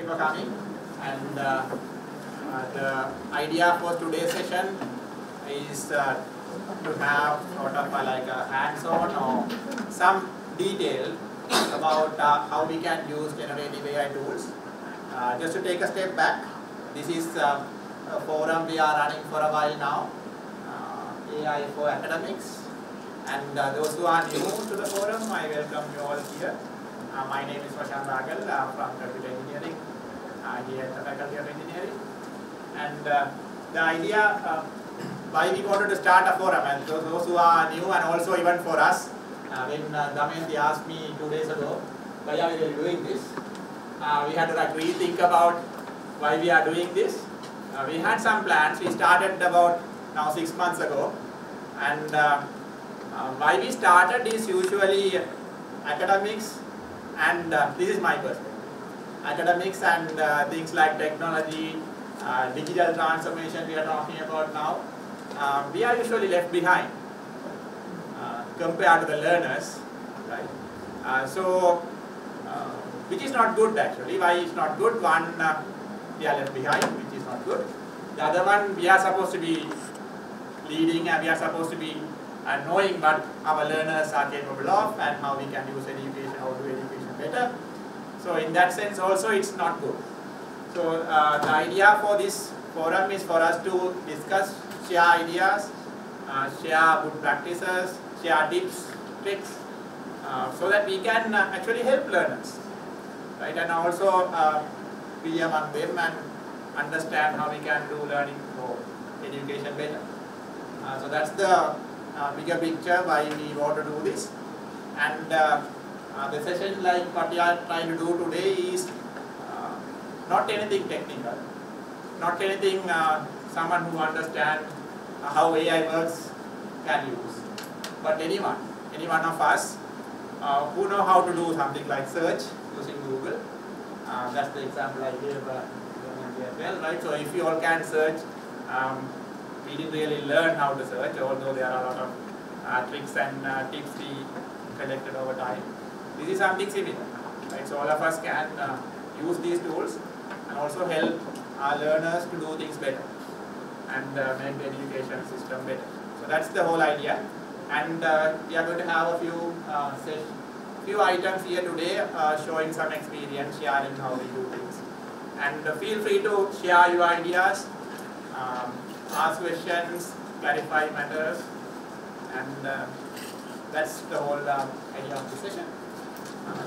you for coming. And the idea for today's session is to have sort of like a hands-on or some detail about how we can use generative AI tools. Just to take a step back, this is a forum we are running for a while now, AI for academics. And those who are new to the forum, I welcome you all here. My name is Shamane from Computer Engineering here at the Faculty of Engineering. And the idea why we wanted to start a forum, and those who are new and also even for us, when Damayanthi asked me 2 days ago, why are we doing this? We had to like rethink about why we are doing this. We had some plans. We started about now 6 months ago, and why we started is usually academics, and this is my perspective. Academics and things like technology, digital transformation we are talking about now, we are usually left behind compared to the learners, right? Which is not good actually. Why is not good? One, we are left behind, which is not good. The other one, we are supposed to be leading and we are supposed to be knowing what our learners are capable of and how we can use education, how to do education better. So in that sense also it's not good. So the idea for this forum is for us to discuss, share ideas, share good practices, share tips, tricks, so that we can actually help learners, right? And also be among them and understand how we can do learning for education better. So that's the bigger picture why we want to do this. And the session like what we are trying to do today is not anything technical, not anything someone who understands how AI works can use, but any one of us who know how to do something like search using Google. That's the example I gave as well, right? So if you all can search, we didn't really learn how to search, although there are a lot of tricks and tips we collected over time. This is something similar, right? So all of us can use these tools and also help our learners to do things better and make the education system better. So that's the whole idea. And we are going to have a few items here today showing some experience, sharing how we do things. And feel free to share your ideas, ask questions, clarify matters, and that's the whole idea of the session.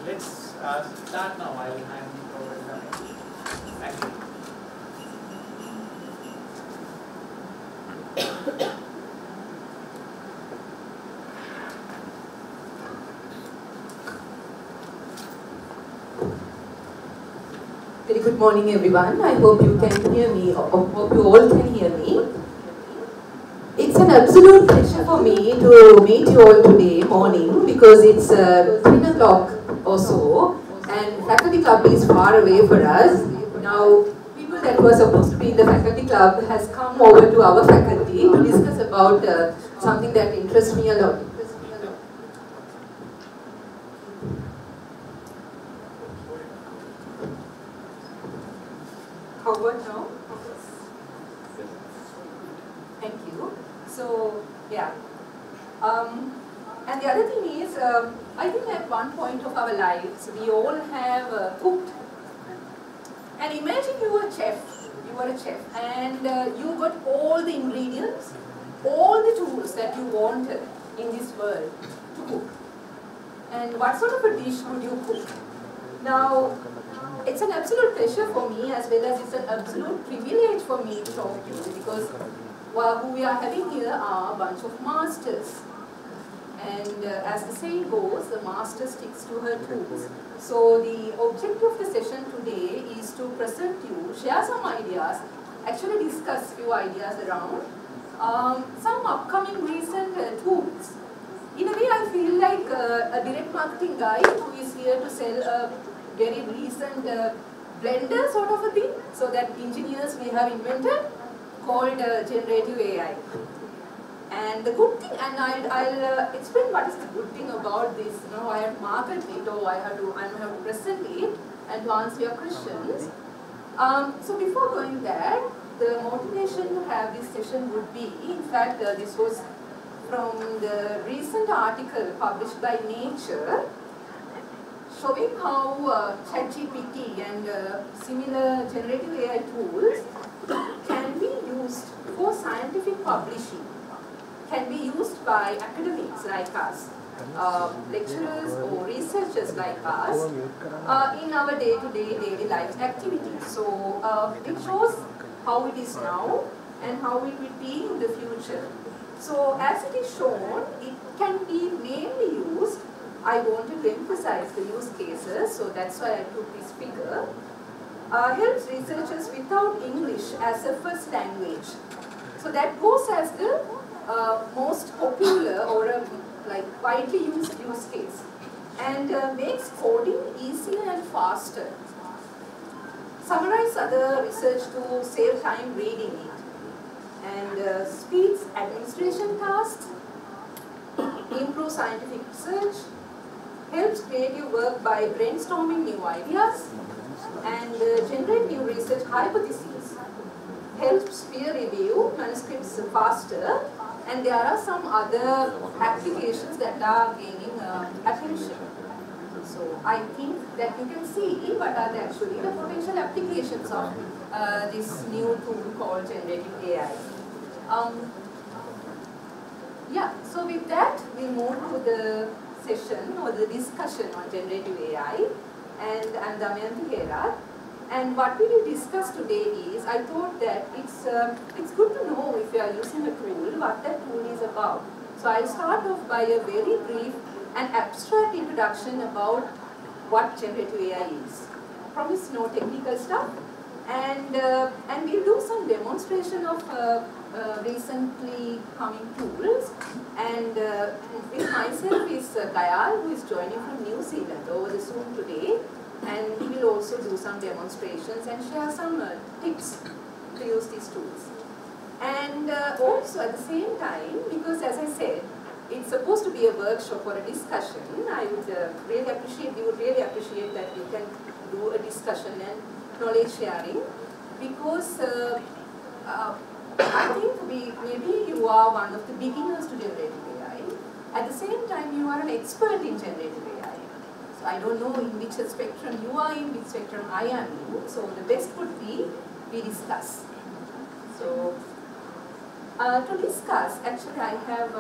Let's start now. I will hand it over to Damayanthi. Thank you. Very good morning, everyone. I hope you can hear me, or hope you all can hear me. It's an absolute pleasure for me to meet you all today morning because it's 10 o'clock or so, and faculty club is far away for us. Now, people that were supposed to be in the faculty club has come over to our faculty to discuss about something that interests me a lot. How about now? Thank you. So, yeah. And the other thing is, I think at one point of our lives, we all have cooked. And imagine you were a chef, and you got all the ingredients, all the tools that you wanted in this world to cook. And what sort of a dish would you cook? Now, it's an absolute pleasure for me as well as it's an absolute privilege for me to talk to you because who we are having here are a bunch of masters. And as the saying goes, the master sticks to her tools. So the objective of the session today is to present you, share some ideas, actually discuss few ideas around some upcoming recent tools. In a way, I feel like a direct marketing guy who is here to sell a very recent blender sort of a thing, so that engineers may have invented, called generative AI. And the good thing, and I'll explain what is the good thing about this. I have to market it or I have to present it. and to answer your questions. So before going there, the motivation to have this session would be, in fact, this was from the recent article published by Nature, showing how ChatGPT and similar generative AI tools can be used for scientific publishing, can be used by academics like us, lecturers or researchers like us in our day-to-day daily life activities. So it shows how it is now and how it will be in the future. So as it is shown, it can be mainly used. I wanted to emphasize the use cases, so that's why I took this figure. Helps researchers without English as a first language. So that goes as the most popular or like widely used use case, and makes coding easier and faster. Summarize other research to save time reading it, and speeds administration tasks, improve scientific research, helps creative work by brainstorming new ideas, and generate new research hypotheses, helps peer review manuscripts faster, and there are some other applications that are gaining attention. So I think that you can see what are actually the potential applications of this new tool called generative AI. Yeah, so with that we move to the session or the discussion on generative AI, and I'm Damayanthi Herath. And what we will discuss today is, I thought that it's good to know if you are using a tool, what that tool is about. So I'll start off by a very brief and abstract introduction about what generative AI is. Promise no technical stuff, and we'll do some demonstration of recently coming tools. And with myself is Gayal, who is joining from New Zealand over the Zoom today. And we will also do some demonstrations and share some tips to use these tools. And also at the same time, because as I said, it's supposed to be a workshop or a discussion, I would really appreciate, we would really appreciate that you can do a discussion and knowledge sharing, because I think maybe you are one of the beginners to generative AI. At the same time, you are an expert in generative AI. I don't know in which spectrum you are in, which spectrum I am in. So the best would be we discuss. So to discuss, actually I have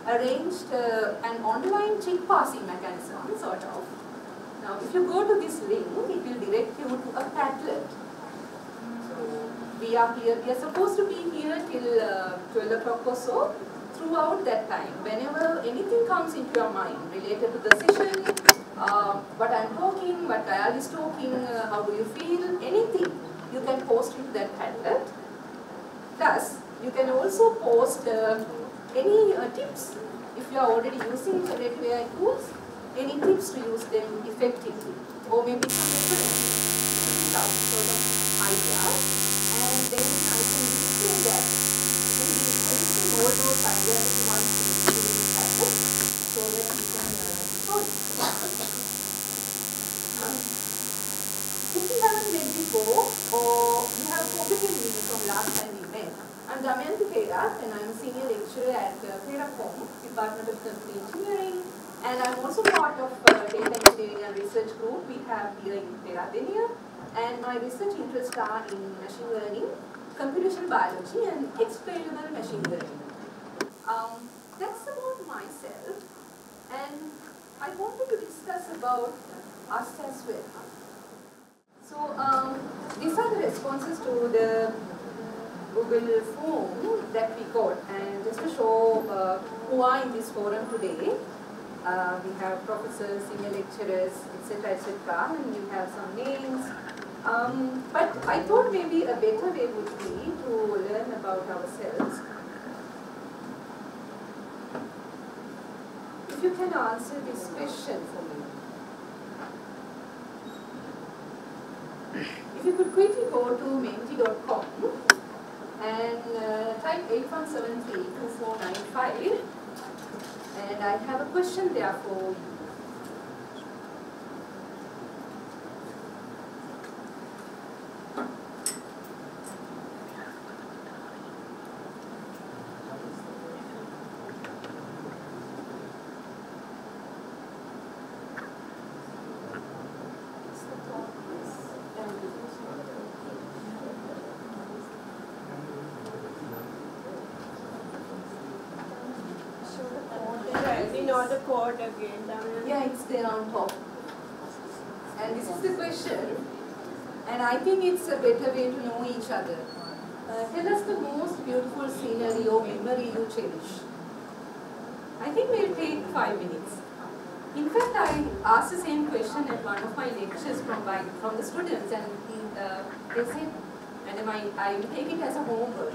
arranged an online check passing mechanism, sort of. Now if you go to this link, it will direct you to a Padlet. So we are here, we are supposed to be here till 12 o'clock or so. Throughout that time, whenever anything comes into your mind related to the session, what I'm talking, what Gayal is talking, how do you feel, anything, you can post into that Padlet. Plus, you can also post any tips. If you are already using generative AI tools, any tips to use them effectively, or maybe some references, some sort of ideas, and then I can display that. All those ideas that you want to use so that you can solve. If you haven't met before, or you have forgotten me from last time we met, I'm Damayanthi Herath, and I'm a senior lecturer at Herath, Department of Chemical Engineering, and I'm also part of data engineering and research group we have here in Peradeniya, and my research interests are in machine learning, computational biology, and explainable machine learning. That's about myself, and I wanted to discuss about us as well. So these are the responses to the Google form that we got, and just to show who are in this forum today, we have professors, senior lecturers, etc., and you have some names. But I thought maybe a better way would be to learn about ourselves. If you can answer this question for me. If you could quickly go to menti.com and type 81732495, and I have a question there for you. know the code again, Damayanthi? Yeah, it's there on top. And this is the question. And I think it's a better way to know each other. Tell us the most beautiful scenery or memory you cherish. I think we'll take 5 minutes. In fact, I asked the same question at one of my lectures from the students, and they said, Madam, I will take it as a homework.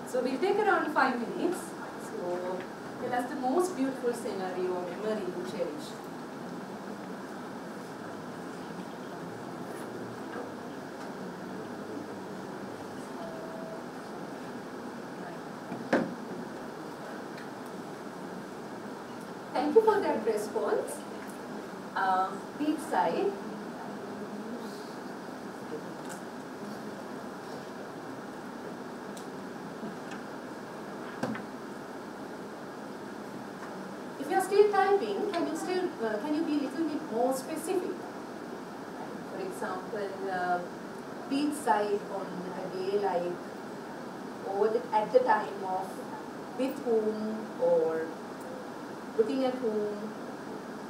So we'll take around 5 minutes. So tell us the most beautiful scenery or memory you cherish. Thank you for that response. Beachside. If you are still typing, can you be a little bit more specific? For example, beachside on a day like, or at the time of, with whom, or looking at whom,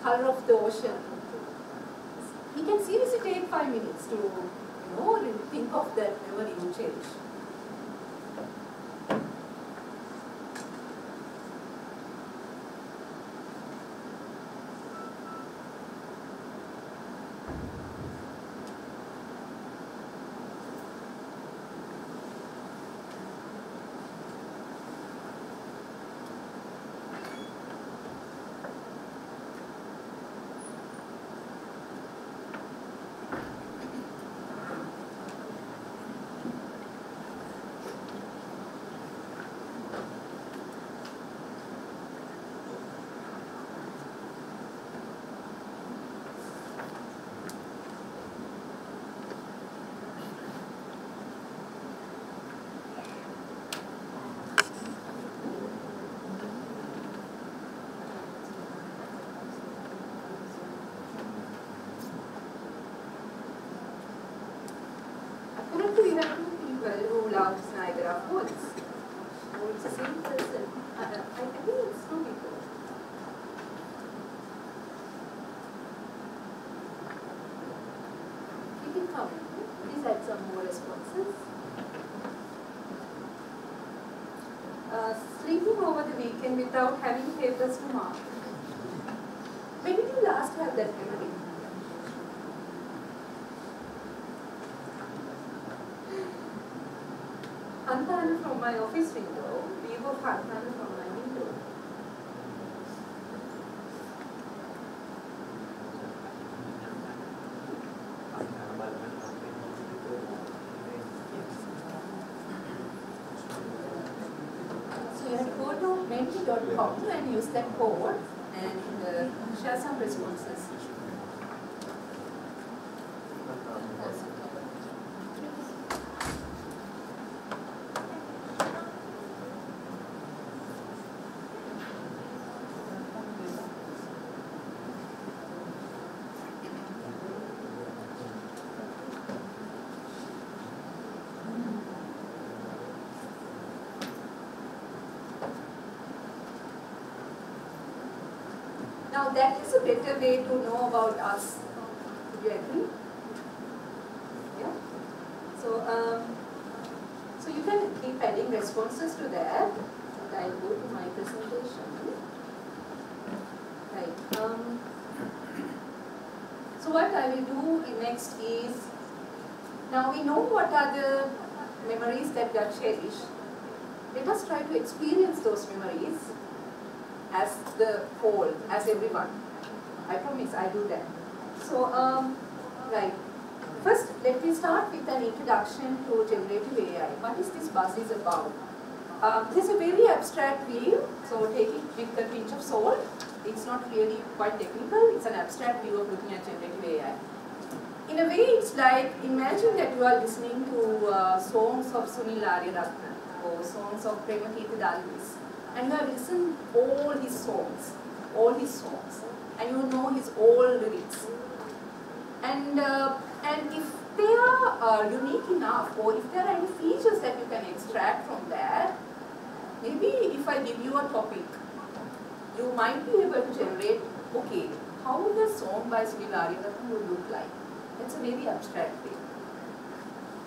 color of the ocean. You can seriously take 5 minutes to, think of that memory you cherish. Apparently, we have two people who love Niagara Falls. Oh, it's the same person. I think it's two people. Keep it coming. Please add some more responses. Sleeping over the weekend without having papers to mark. When did you last have that memory? Hantana from my office window, view of Hantana from my window. So you have to go to menti.com and use that code and share some responses. Now that is a better way to know about us. Would you agree? Yeah. So you can keep adding responses to that. And I'll go to my presentation. Right. So what I will do next is, now we know what are the memories that we are cherished. Let us try to experience those memories as the whole, as everyone. I promise I do that. So, right. First, let me start with an introduction to generative AI. What is this buzz is about? This is a very abstract view, so take it with a pinch of salt. It's not really quite technical, it's an abstract view of looking at generative AI. In a way, it's like, imagine that you are listening to songs of Sunil Ariyaratne or songs of Premakirti Dalvis. And you have listened all his songs, and you know his all lyrics. And if they are unique enough, or if there are any features that you can extract from that, maybe if I give you a topic, you might be able to generate, okay, how would a song by Siriwardhana would look like? That's a very abstract way.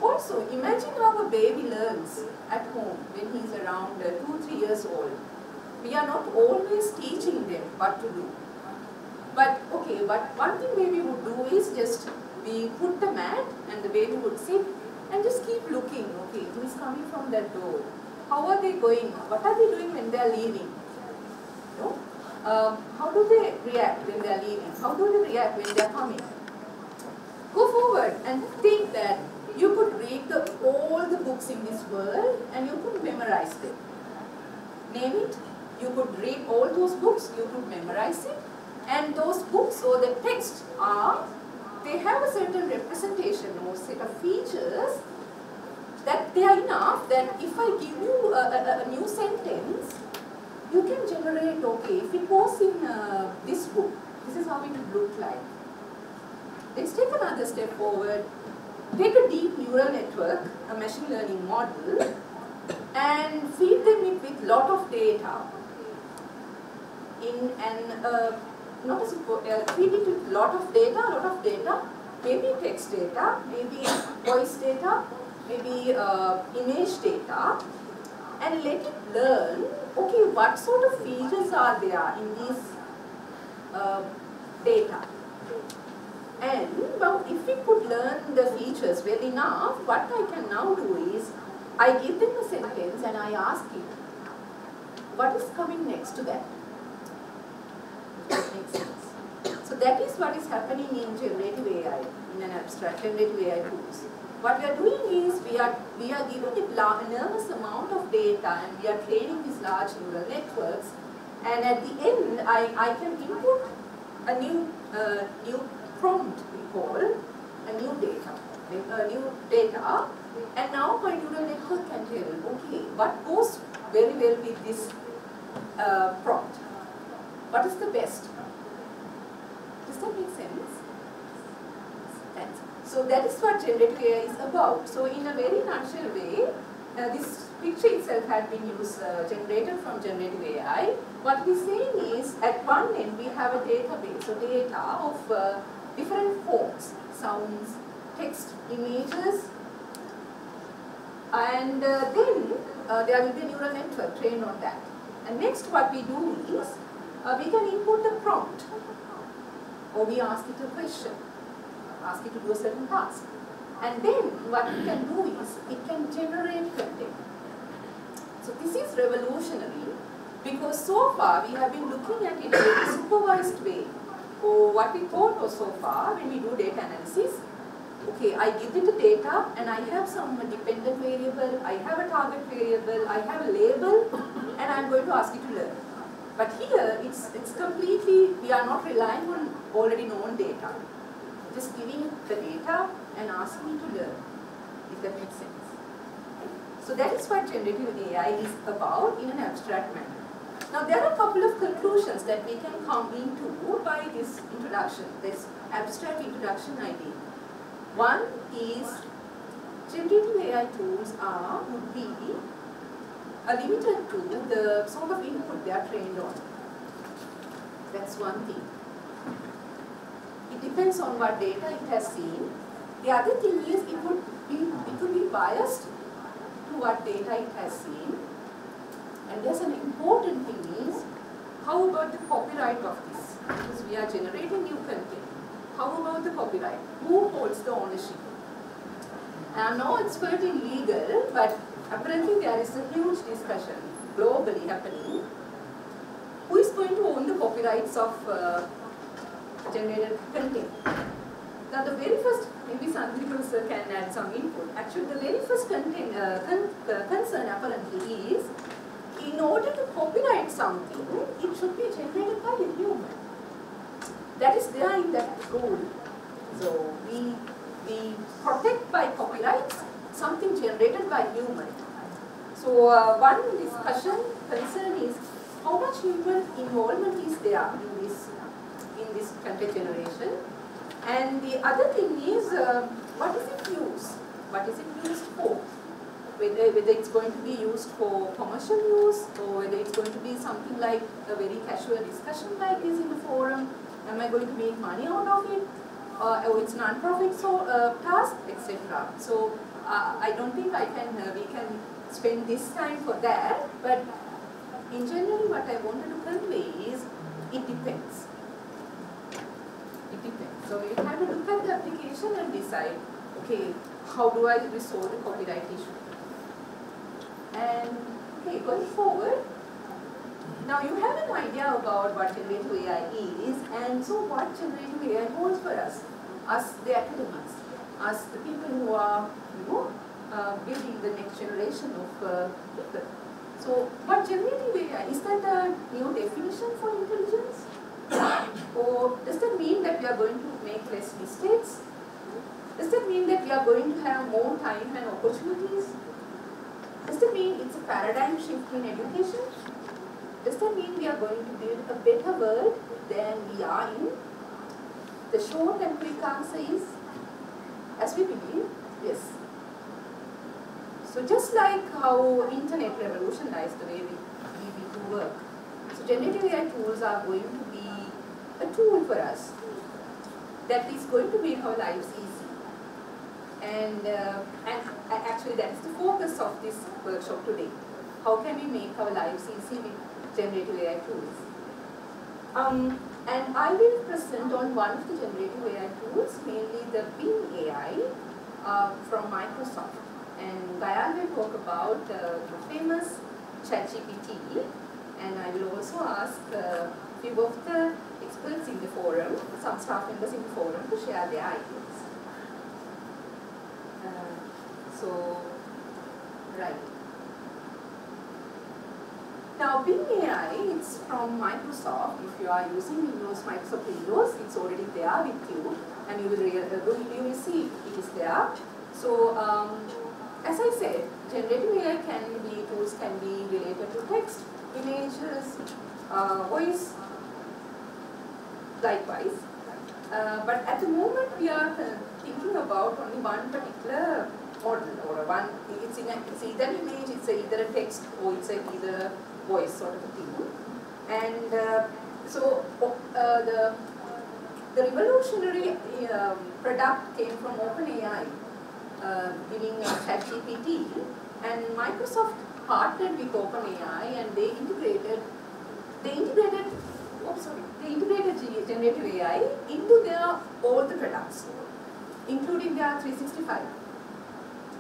Also, imagine how a baby learns at home when he's around 2-3 years old. We are not always teaching them what to do. But okay, but one thing baby would do is just we put the mat and the baby would sit and just keep looking. Okay, who is coming from that door? How are they going? What are they doing when they are leaving? No? How do they react when they are leaving? How do they react when they are coming? Go forward and think that you could read all the books in this world and you could memorize them. Name it. You could read all those books, you could memorize it. And those books or the text they have a certain representation or set of features that they are enough that if I give you a new sentence, you can generate, okay, if it was in this book, this is how it would look like. Let's take another step forward. Take a deep neural network, a machine learning model, and feed them with lot of data. Feed it with lot of data, maybe text data, maybe voice data, maybe image data, and let it learn, okay, what sort of features are there in these data. And well, if we could learn the features well enough, what I can now do is, I give them a sentence and I ask it, what is coming next to that? That makes sense. So that is what is happening in generative AI, in an abstract generative AI tools. What we are doing is, we are giving it enormous amount of data and we are training these large neural networks, and at the end, I can input a new prompt, we call, a new data, and now my neural network can tell, okay, what goes very well with this prompt? What is the best? Does that make sense? Thanks. So that is what generative AI is about. So in a very nutshell way, this picture itself had been used, generated from generative AI. What we're saying is, at one end we have a database, so data of different forms, sounds, text, images, and then there will be a neural network trained on that. And next what we do is, we can input the prompt, or we ask it a question, ask it to do a certain task. And then what we can do is, it can generate content. So this is revolutionary, because so far we have been looking at it in a very supervised way. Or what we thought was so far, when we do data analysis, okay, I give it the data and I have some dependent variable, I have a target variable, I have a label, and I'm going to ask it to learn. But here, it's completely, we are not relying on already known data. Just giving it the data and asking it to learn, if that makes sense. So that is what generative AI is about in an abstract manner. Now there are a couple of conclusions that we can come into by this introduction, this abstract introduction idea. One is, generative AI tools would be limited to the sort of input they are trained on. That's one thing. It depends on what data it has seen. The other thing is, it would be biased to what data it has seen. And there's an important thing is, how about the copyright of this? Because we are generating new content. How about the copyright? Who holds the ownership? And I'm no expert in legal, but apparently there is a huge discussion globally happening. Who is going to own the copyrights of generated content? Now the very first, maybe Sandhya sir can add some input. Actually the very first concern apparently is, in order to copyright something, it should be generated by a human. That is there in that rule. So we protect by copyrights something generated by human. So one concern is, how much human involvement is there in this content generation? And the other thing is, what is it used? What is it used for? whether it's going to be used for commercial use, or whether it's going to be something like a very casual discussion like this in the forum. Am I going to make money out of it? Or it's non-profit task, etc. So I don't think we can spend this time for that. But in general, what I wanted to convey is it depends. It depends. So you have to look at the application and decide, okay, how do I resolve the copyright issue? And okay, going forward, now you have an idea about what generative AI is, and so what generative AI holds for us the academics, us the people who are, building the next generation of people. So what generative AI, is that a new definition for intelligence? Or does that mean that we are going to make less mistakes? Does that mean that we are going to have more time and opportunities? Does that mean it's a paradigm shift in education? Does that mean we are going to build a better world than we are in? The short and quick answer is, as we believe, yes. So just like how internet revolutionized the way we do work, so generative AI tools are going to be a tool for us that is going to make our lives easy. And actually that is the focus of this workshop today. How can we make our lives easy with generative AI tools? And I will present on one of the generative AI tools, mainly the Bing AI from Microsoft. And Gayal will talk about the famous ChatGPT, and I will also ask a few of the experts in the forum, some staff members in the forum, to share their ideas. Right. Now, Bing AI, it's from Microsoft. If you are using Microsoft Windows, it's already there with you, and you will see it is there. So, as I said, generative AI tools can be related to text, images, voice, likewise. But at the moment, we are thinking about only one particular model, or it's either an image, it's either a text, or it's either a voice sort of a thing. And so the revolutionary product came from OpenAI, giving ChatGPT, and Microsoft partnered with OpenAI, and they integrated generative AI into all the products, including their 365.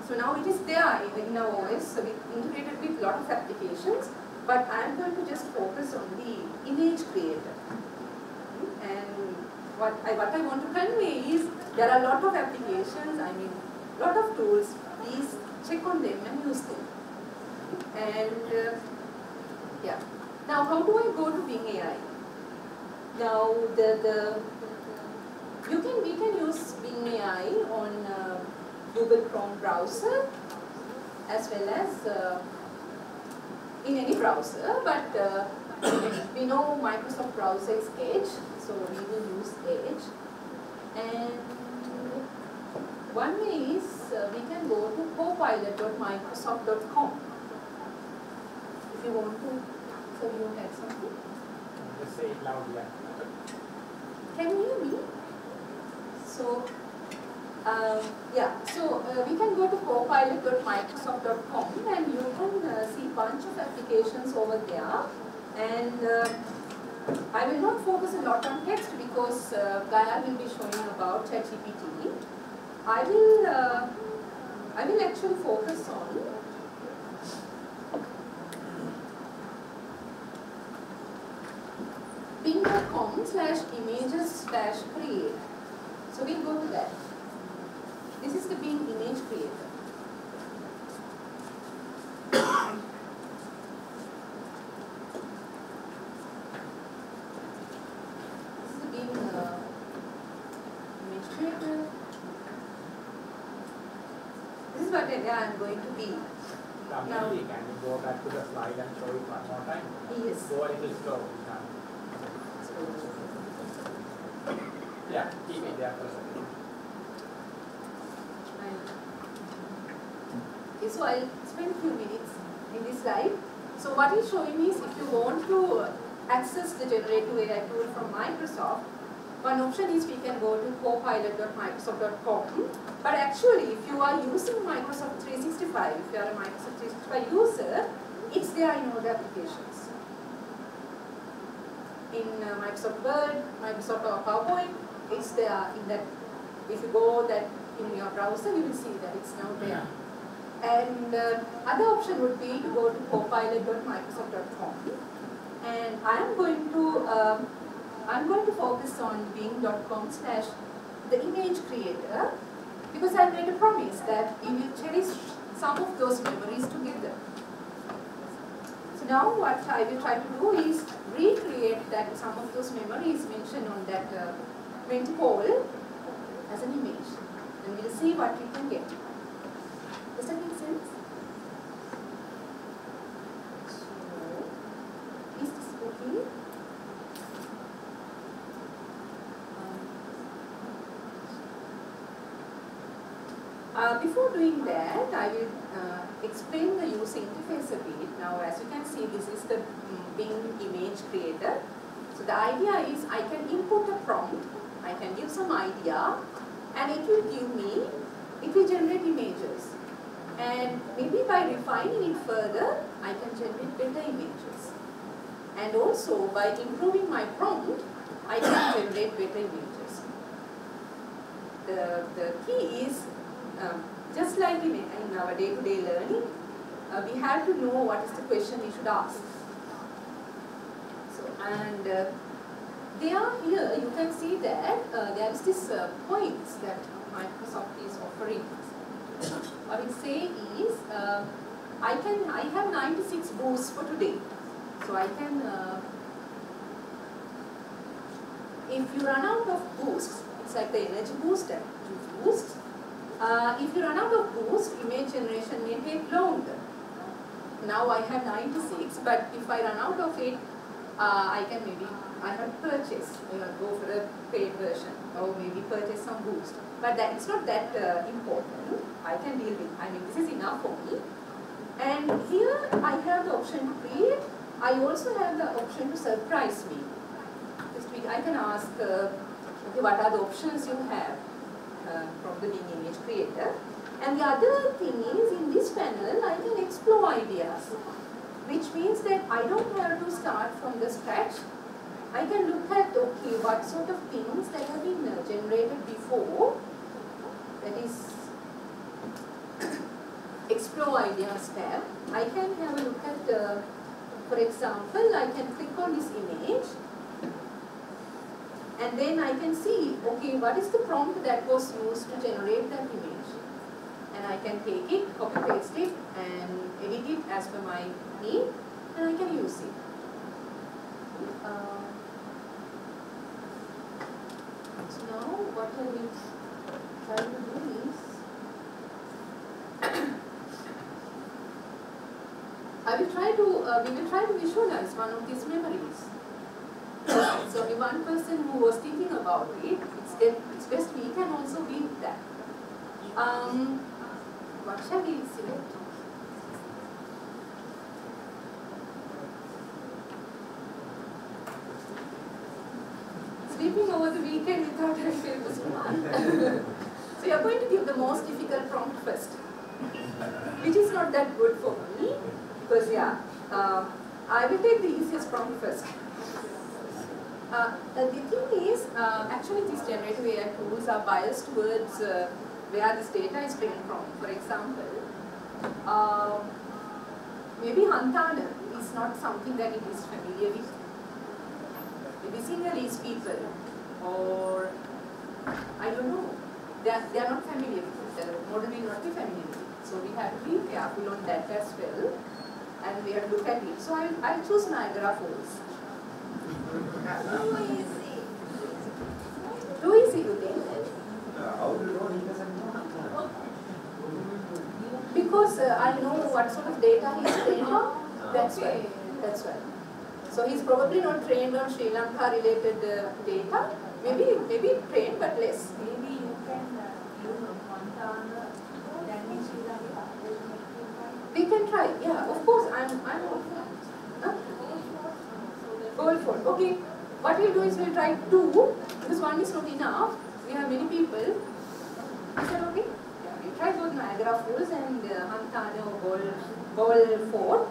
So now it is there in our OS, so we integrated with a lot of applications, but I am going to just focus on the image creator. And what I want to convey is there are a lot of applications, a lot of tools. Please check on them and use them. And yeah. Now, how do I go to Bing AI? Now, we can use Bing AI on Google Chrome browser as well as in any browser. But we know Microsoft browser is Edge, so we will use Edge. And one way is we can go to copilot.microsoft.com. If you want to, so you want to add something? Just say it loudly. Can you hear me? So, we can go to copilot.microsoft.com, and you can see a bunch of applications over there. And I will not focus a lot on text because Gaia will be showing about ChatGPT. I will actually focus on bing.com/images/create. So we'll go to that. This is the Bing image creator. This is the Bing image creator. This is what I'm going to be. Now, can you go back to the slide and show it one more time? Yes. Go a little slow. Yeah, keep it there for a second. Okay, so I'll spend spend a few minutes in this slide. So what it's showing is if you want to access the generative AI tool from Microsoft, one option is we can go to copilot.microsoft.com. But actually, if you are using Microsoft 365, if you are a Microsoft 365 user, it's there in all the applications. In Microsoft Word, Microsoft PowerPoint, it's there in that. If you go that in your browser, you will see that it's now there. And other option would be to go to copilot.microsoft.com. And I'm going to focus on bing.com/the image creator, because I made a promise that we will cherish some of those memories together. So now what I will try to do is recreate that some of those memories mentioned on that event poll as an image, and we'll see what we can get. Does that make sense? So, is this okay? Before doing that, I will explain the user interface a bit. Now, as you can see, this is the Bing image creator. So the idea is I can input a prompt, I can give some idea, and it will give me, it will generate images. And maybe by refining it further, I can generate better images. And also, by improving my prompt, I can generate better images. The key is, just like in our day-to-day learning, we have to know what is the question we should ask. So, and here you can see that there is this points that Microsoft is offering. What it say is, I have 96 boosts for today. So I can, if you run out of boosts, it's like the energy boost and juice boost. If you run out of boost, image generation may take longer. Now I have 96, but if I run out of it, I have to purchase, go for a paid version, or maybe purchase some boost. But it's not that important. I can deal with, this is enough for me. And here I have the option to create. I also have the option to surprise me. I can ask, okay, what are the options you have from the Bing image creator. And the other thing is, in this panel, I can explore ideas, which means that I don't have to start from the scratch. I can look at, okay, what sort of things that have been generated before, that is explore ideas tab. I can have a look at, for example, I can click on this image, and then I can see, okay, what is the prompt that was used to generate that image. And I can take it, copy paste it, and edit it as per my need, and I can use it. So now what I will try to do is, we will try to visualize one of these memories. So only one person who was thinking about it, it's best we can also be that. What shall we select? Sleeping over the weekend without having papers to mark. So you are going to give the most difficult prompt first, which is not that good for me, because I will take the easiest prompt first. The thing is, actually these generative AI tools are biased towards where this data is taken from. For example, maybe Hantana is not something that it is familiar with. Maybe Sinhalese people, or I don't know, they are not familiar with it. The model will not be familiar with it. So we have to be careful on that as well, and we have to look at it. So I'll choose Niagara Falls. Too easy, you think? How do you know he doesn't know? Because I know what sort of data he's trained on. That's why. That's why. So he's probably not trained on Sri Lanka related data. Maybe trained, but less. Maybe you can use Montana, then in Sri Lanka. We can try, yeah, of course, I'm all for it. Huh? Goal for it. Okay, what we'll do is we'll try 2, because 1 is not enough. We have many people. Is that okay? Yeah, we'll try both Niagara Falls and Hantane or goal 4.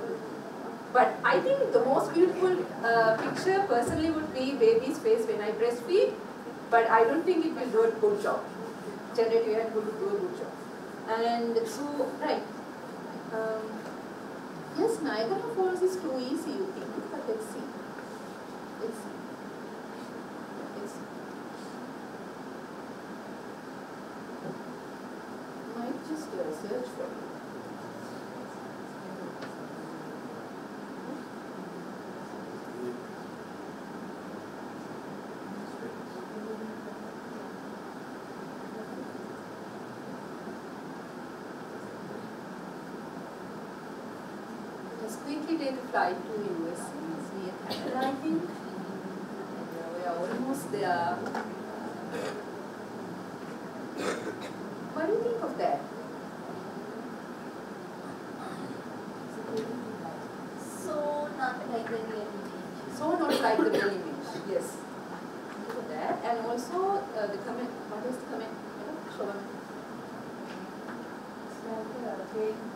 But I think the most beautiful picture personally would be baby's face when I breastfeed. But I don't think it will do a good job. Generative AI will do a good job. And so, right. Yes, Niagara Falls is too easy, you think, but let's see. Let's see. Let's see. Might just search for it. Quickly take a flight to US. And I think we are almost there. What do you think of that? So not like the real image. So not like the real image. Yes. Look at that. And also the comment. What is the comment? Shamane.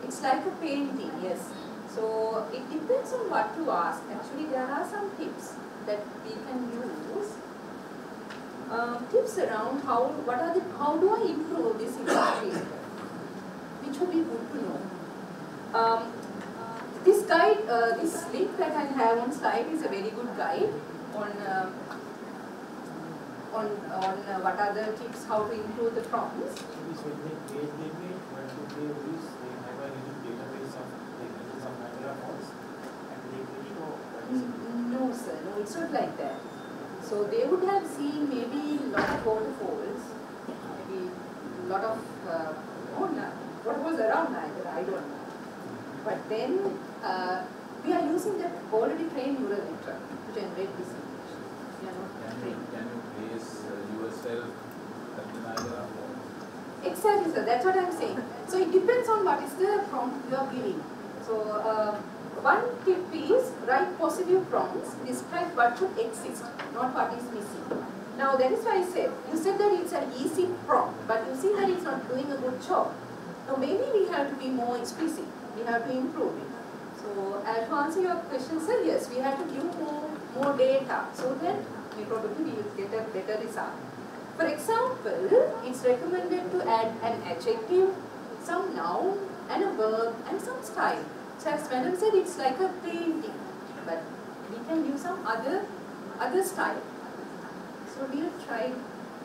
It's like a painting. Yes. So it depends on what to ask. Actually, there are some tips that we can use. Tips around how do I improve this image, which would be good to know. This guide, this link that I have on slide is a very good guide on what are the tips how to improve the prompts. No sir, no, it's not like that. So they would have seen maybe a lot of waterfalls, maybe a lot of waterfalls around Niagara, I don't know. But then we are using that already trained neural network to generate this image. We are not trained. Can you place yourself at the Niagara Falls? Exactly sir, that's what I'm saying. So it depends on what is the prompt you are giving. So one tip is write positive prompts, describe what should exist, not what is missing. Now that is why I said, you said that it's an easy prompt, but you see that it's not doing a good job. Now maybe we have to be more explicit, we have to improve it. So to answer your question sir, yes, we have to give more data so that we probably will get a better result. For example, it's recommended to add an adjective, some noun and a verb and some style. So as madam said, it's like a painting, but we can use some other style. So we'll try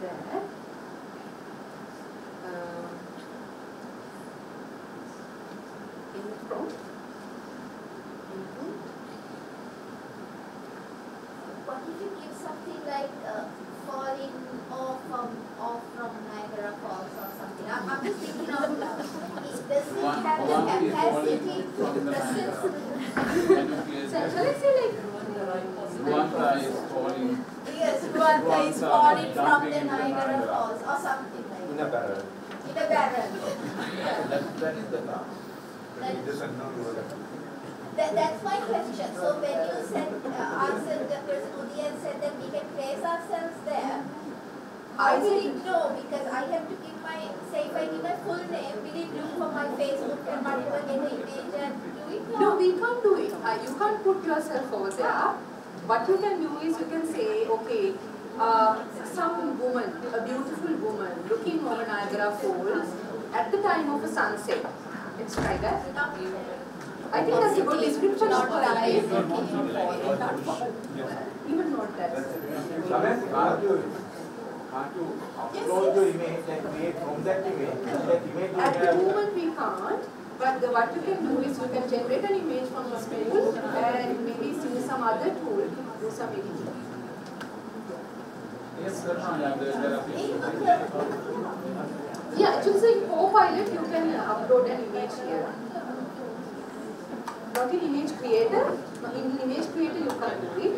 that. Input. What if you give something like falling off from Niagara Falls or something? I'm just thinking out loud. Does he have the capacity to listen? So shall I say like Ruanda is falling. Yes, Ruanda is falling from the Niagara Falls or something like that. In a barrel. In a barrel. That is the task. He doesn't know what That's my question. So when you said, answered the person Udi and said that we can place ourselves there, I will ignore because I have to give my, say if I give my full name, will it look for my Facebook and whatever, get the image and do it? no, we can't do it. You can't put yourself over there. What you can do is you can say, okay, some woman, a beautiful woman, looking over Niagara Falls at the time of a sunset. Let's try that. I think that's a good description. Not live. Even not that. Can't you upload the image and create from that image? That image At the moment we can't, but what you can do is you can generate an image from the school and maybe use some other tool to do some editing. Yes, certainly. There are people. Yeah, choosing Copilot, you can upload an image here. Not in image creator. In image creator you can't do it.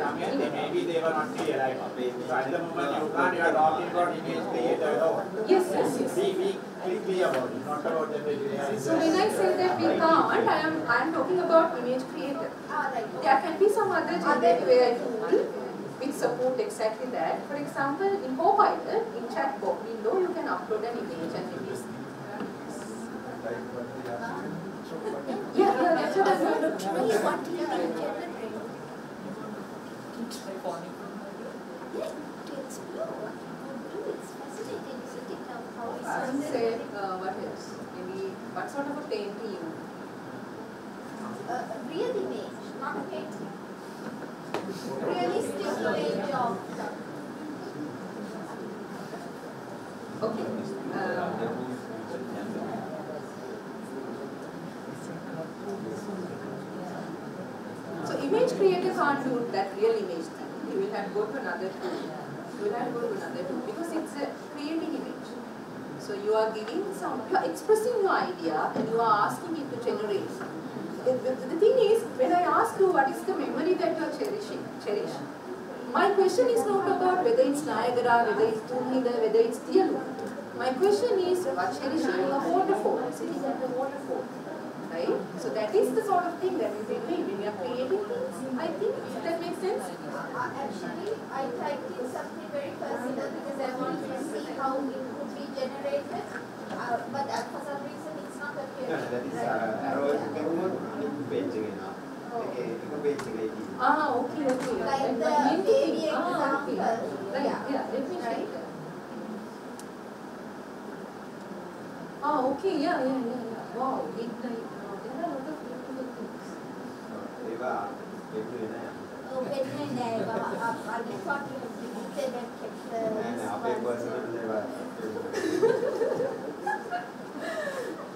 Maybe they were not clear. Like, so at the moment you are talking about image creator. Yes, yes, yes. We click me about it, not about generative AI. So when I say that we can't, I am talking about image creator. Right. There can be some other generative AI tool which support exactly that. For example, in Copilot, in chatbot window, you can upload an image and maybe. Yeah, that's what I meant. What do you mean generate? To explore. It's fascinating, isn't it? How it's I would say, what else? Maybe, what sort of a painting? real image, not a painting. Realistic image of. Okay. So image creator can't do that real image thing. You will have to go to another tool. You will have to go to another tool because it's a creating image. So you are giving some, you are expressing your idea and you are asking it to generate. The thing is, when I ask you what is the memory that you are cherish, my question is not about whether it's Niagara, whether it's Tunhila, whether it's Tialu. My question is about cherishing a waterfall, sitting at the waterfall. Right? So that is the sort of thing that we will doing when we are creating things. I think that makes sense. Actually, I typed in something very personal because I wanted to see how it could be generated. But for some reason, it's not appearing. That is painting enough. Okay. Like the baby example. Right, yeah, let me check that. Okay, yeah. Wow, midnight. There are a lot of beautiful things. Oh, Peradeniya. I just thought you had deleted and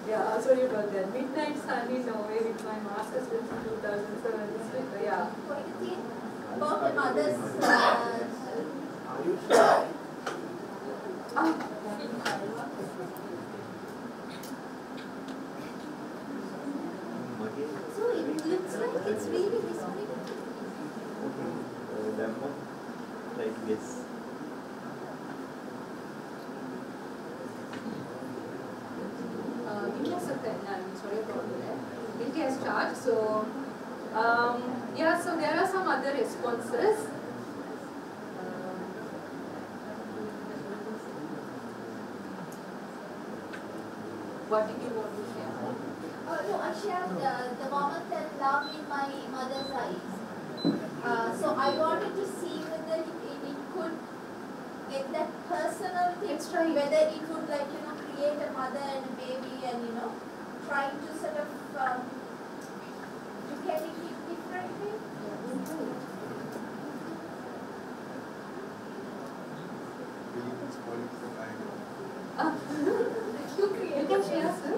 Yeah, sorry about that. Midnight Sun in Norway with my master's in 2007. Yeah. What do you think about the mother's so it looks like it's really whispering. Like this. Give me a second. I'm sorry about that. It has charged. So, yeah. So there are some other responses. What did you want to share? No, I shared the moment and love in my mother's eyes. So I wanted to see whether it could get that personal thing, whether it would create a mother and a baby and trying to sort of look at it differently. You can share, sir.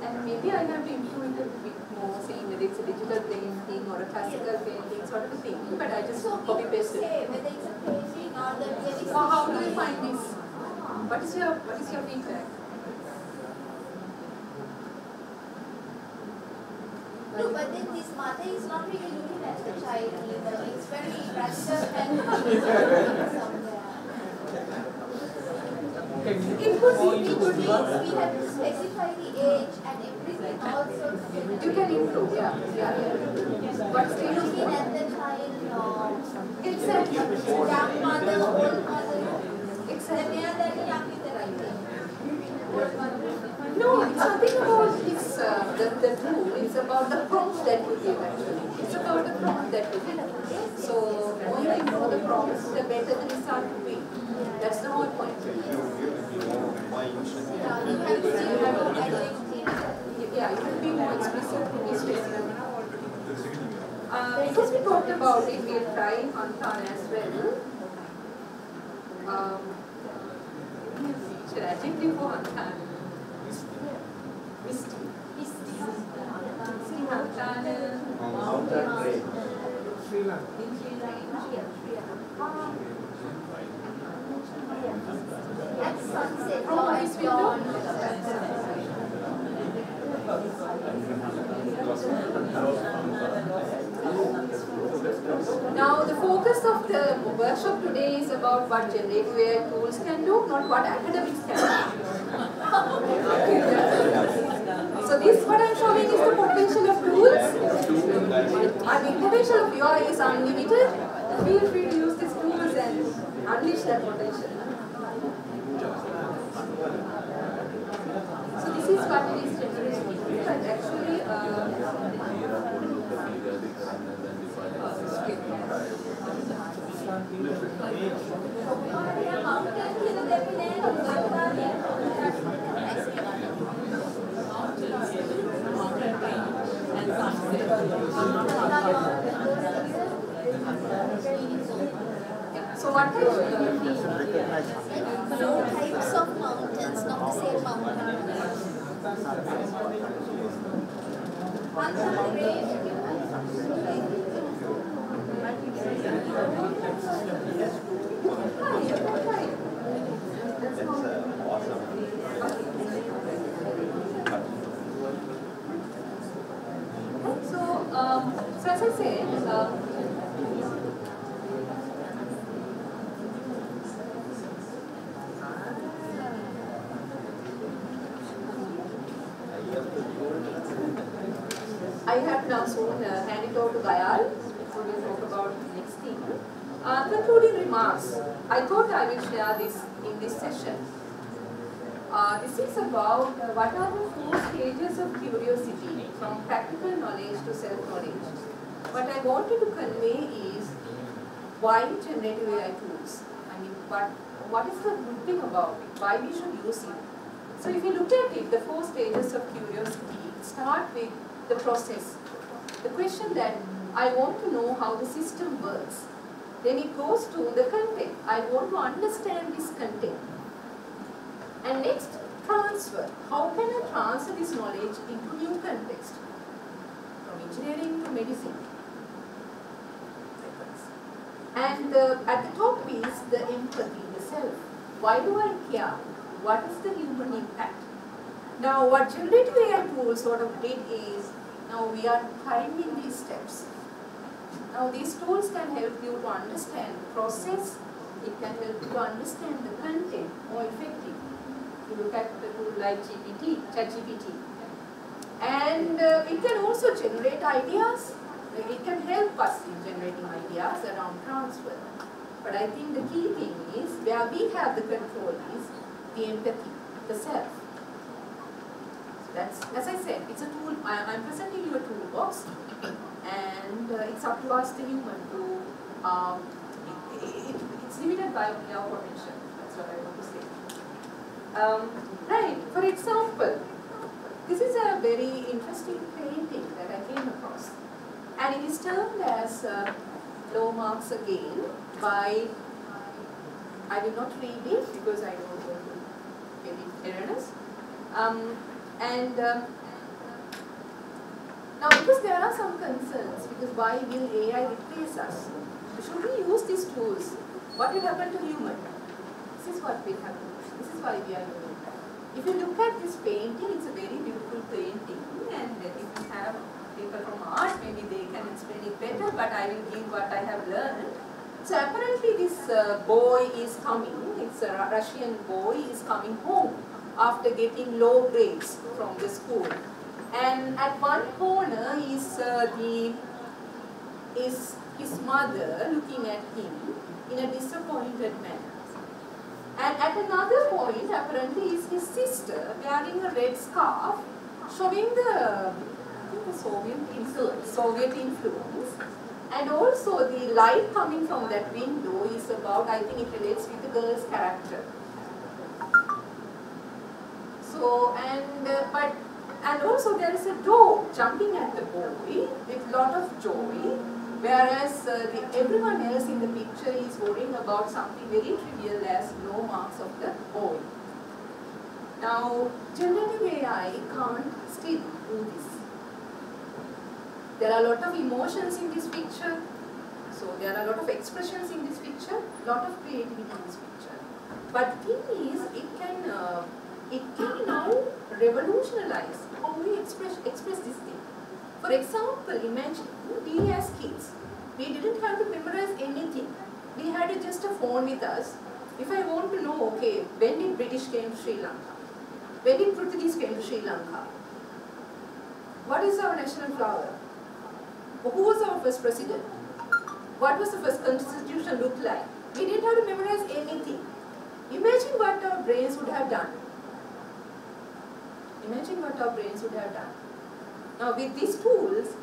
And maybe I have to improve it a bit more, saying whether it's a digital painting or a classical painting, sort of a thing. But I just copy paste it. Whether it's a painting or the realistic. So how do you find this? What is your feedback? No, but then this mother is not really looking at the child either. It's very random and somewhere. It could be, we have to specify the age and everything also. You can improve, yeah. But still Looking at the child or exactly. young mother, old mother. Exactly. Then they are young with the right thing. Old mother. No, it's nothing about this, the tool. It's about the prompt that you give actually. It's about the prompt that you give. So, the more you know the prompts, the better the result will be. That's the whole point. You have to see your identity. Yeah, you can be more explicit in this way. Because we talked about it, we'll try Hantan as well. Should I adjective for Hantan? Misty. See Hantan. Mountain train. At sunset, Oh, or this at dawn. window? Now, the focus of the workshop today is about what generative AI tools can do, not what academics can do. So this, what I'm showing is the potential of tools, and the potential of UI is unlimited. Feel free to use these tools and unleash that potential. So this is what it is generative, but actually, so what types of mountains, not the same mountain. So as I said, I have now soon hand it over to Gayal, who will talk about the next thing. Concluding remarks. I thought I will share this in this session. This is about what are the 4 stages of curiosity, from practical knowledge to self-knowledge. What I wanted to convey is why generative AI tools. I mean, what is the good thing about it? Why we should use it? So if you look at it, the 4 stages of curiosity start with the process. The question that I want to know how the system works. Then it goes to the content. I want to understand this content. And next, transfer. How can I transfer this knowledge into new context? From engineering to medicine. And at the top is the empathy, the self. Why do I care? What is the human impact? Now, what generative AI tools sort of did is, now we are climbing these steps. Now, these tools can help you to understand the process. It can help you to understand the content more effectively. You look at the tool like ChatGPT. And it can also generate ideas. It can help us in generating ideas around transfer. But I think the key thing is, where we have the control is the empathy, the self. So that's, as I said, it's a tool. I'm presenting you a toolbox, and it's up to us, the human, to. It's limited by our potential. That's what I want to say. Right. For example, this is a very interesting painting that I came across, and it is termed as low marks again by. I will not read it because I don't want to get it erroneous. Now, because there are some concerns, because why will AI replace us? Should we use these tools? What will happen to human? This is what will happen. This is why we are doing that. If you look at this painting, it's a very beautiful painting, and if you have people from art, maybe they can explain it better, but I will give what I have learned. So apparently this boy is coming, it's a Russian boy, is coming home after getting low grades from the school. And at one corner is his mother looking at him in a disappointed manner. And at another point, apparently, is his sister wearing a red scarf, showing the Soviet influence. And also the light coming from that window is about, I think it relates with the girl's character. So, and also there is a dog jumping at the boy with a lot of joy, whereas everyone else in the picture is worrying about something very trivial as low marks of the boy. Now, generative AI can't still do this. There are a lot of emotions in this picture, so there are a lot of expressions in this picture, a lot of creativity in this picture. But the thing is, it can now revolutionize how we express this thing. For example, imagine we as kids, We didn't have to memorize anything. We had just a phone with us. If I want to know, okay, when did British came to Sri Lanka? When did Portuguese came to Sri Lanka? What is our national flower? Who was our first president? What was the first constitution look like? We didn't have to memorize anything. Imagine what our brains would have done. Imagine what our brains would have done. Now with these tools,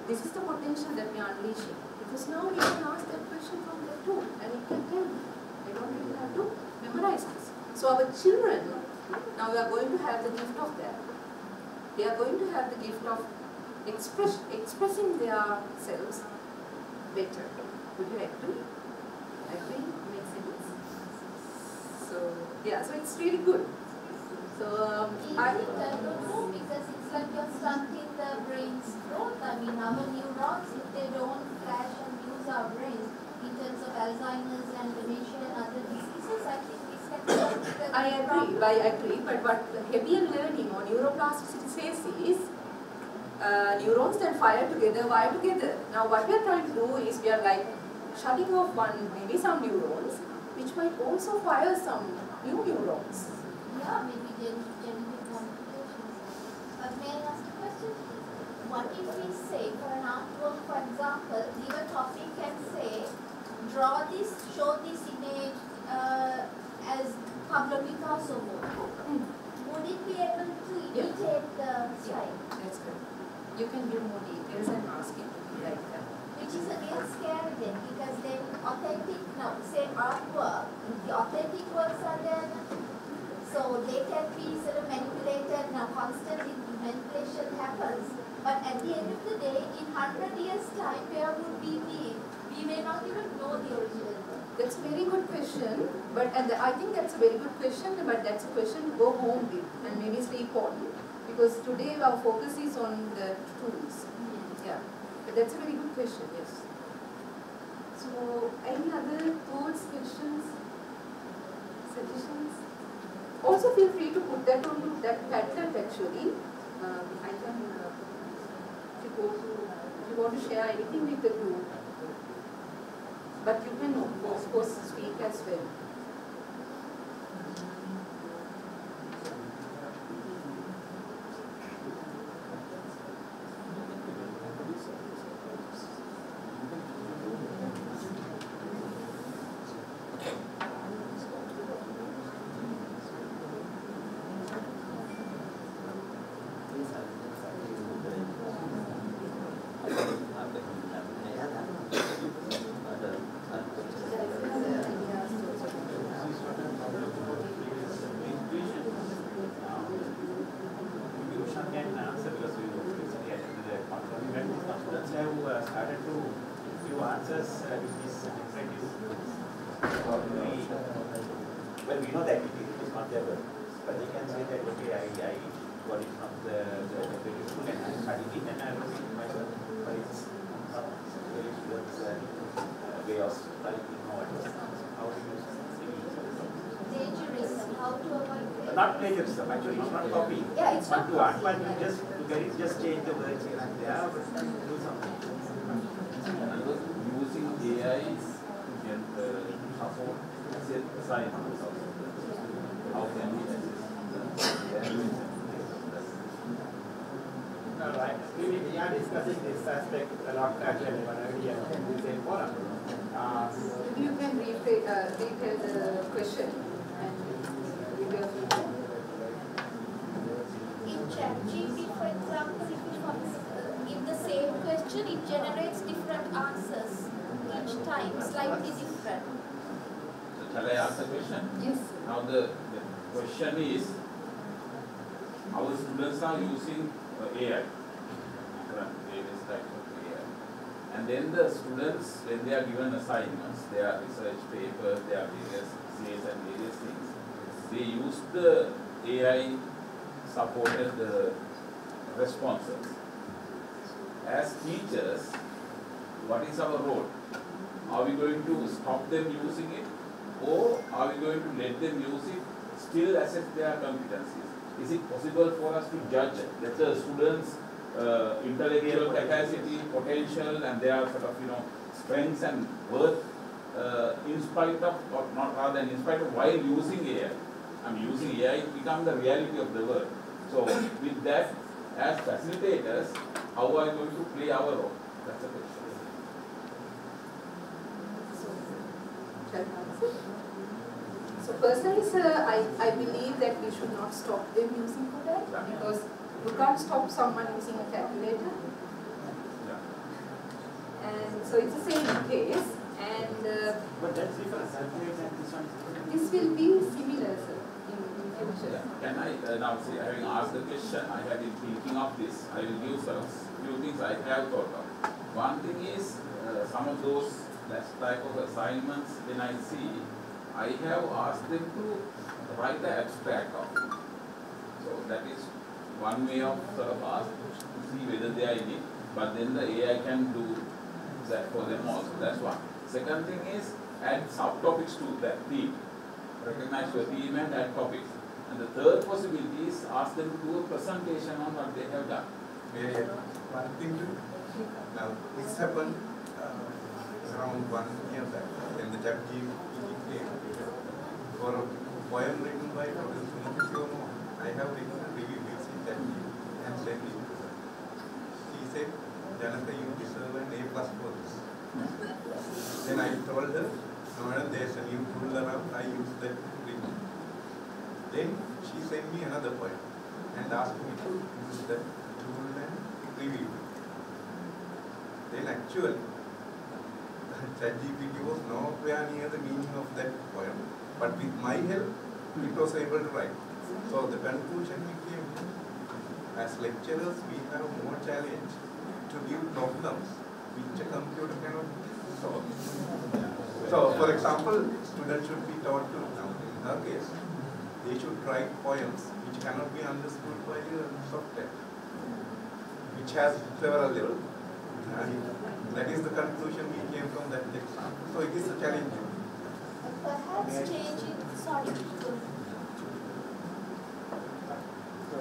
this is the potential that we are unleashing. Because now we can ask that question from that tool and it can tell me. I don't really have to memorize this. So our children, now we are going to have the gift of that. They are going to have the gift of expressing their selves better. Would you agree? Agree? Makes sense? So, yeah, so it's really good. So, I don't know, because it's like you're stunting the brain's growth. I mean, our neurons, if they don't flash and use our brains in terms of Alzheimer's and dementia and other diseases, I think this can be I agree, but what Hebbian learning or neuroplasticity says is neurons that fire together, wire together. Now what we are trying to do is we are like shutting off maybe some neurons, which might also fire some new neurons. Yeah, maybe genetic complications. But may I ask a question? What if we say for an artwork, for example, give a topic and say, draw this, show this image as Pablo Picasso would. Would it be able to imitate the style? That's good. You can give more details and ask it to be like that. Which is a real scary thing, because then authentic, say artwork, the authentic works are then, so they can be sort of manipulated. Now constantly manipulation happens, but at the end of the day, in 100 years time, where would we be? We may not even know the original work. That's a very good question, but I think that's a very good question, but that's a question to go home with and maybe sleep on, because today our focus is on the tools. Yeah, but that's a very good question, yes. So, any other thoughts, questions, suggestions? Also feel free to put that on that Padlet actually. I can, if you want to share anything with the group, but you can of course speak as well. Well, we know that it is not there, but they can say that, okay, I got it from the British school and I studied it and I wrote it myself, but it's not very sure way of studying how it was. How to use Plagiarism, how to avoid plagiarism. not plagiarism, actually it's not copying. Yeah, it's not one to one, but you just look at it, just change the words here and there, but do something. Using AI to support science. How can we assist? Right. We are discussing this aspect a lot actually already in the same forum. Maybe you can retell the question and give your feedback. In ChatGPT, for example, if you give the same question, it generates different answers each time, slightly different. So shall I ask the question? Yes. Now the question is, our students are using AI, various types of AI. And then the students, when they are given assignments, their research papers, their various essays and various things, they use the AI supported responses. As teachers, what is our role? Are we going to stop them using it, or are we going to let them use it, still assess their competencies? Is it possible for us to judge that the students' intellectual capacity, potential, and their sort of strengths and worth in spite of, or not rather than in spite of while using AI. Using AI to become the reality of the world. So with that, as facilitators, how are we going to play our role? That's the question. So personally, sir, I believe that we should not stop them using for that, because you can't stop someone using a calculator. And so it's the same case, and but that's different. Calculator and this one is different. this will be similar, sir, in future. Can I now say, having asked the question, I have been thinking of this. I will give some few things I have thought of. One thing is some of those type of assignments when I see, I have asked them to write the abstract of it. So that is one way of sort of ask to see whether they are in it. But then the AI can do that for them also. That's one. Second thing is add subtopics to that theme. Recognize your theme and add topics. And the third possibility is ask them to do a presentation on what they have done. One thing to now, this happened around 1 year back when the ChatGPT came for a poem written by Dr. Shamane. I have written a review using ChatGPT and sent it. She said, Janaka, you deserve an A+ for this. Then I told her, no, there's a new tool around, I use that to review. Then she sent me another poem and asked me to use that tool and review. Then actually, ChatGPT was nowhere near the meaning of that poem, but with my help, it was able to write. So the conclusion became, as lecturers, we have more challenge to give problems which a computer cannot solve. So, for example, students should be taught to, now in her case, they should write poems which cannot be understood by a software, which has several levels. And that is the conclusion we came from that example. So it is a challenge. Perhaps changing, sorry. So,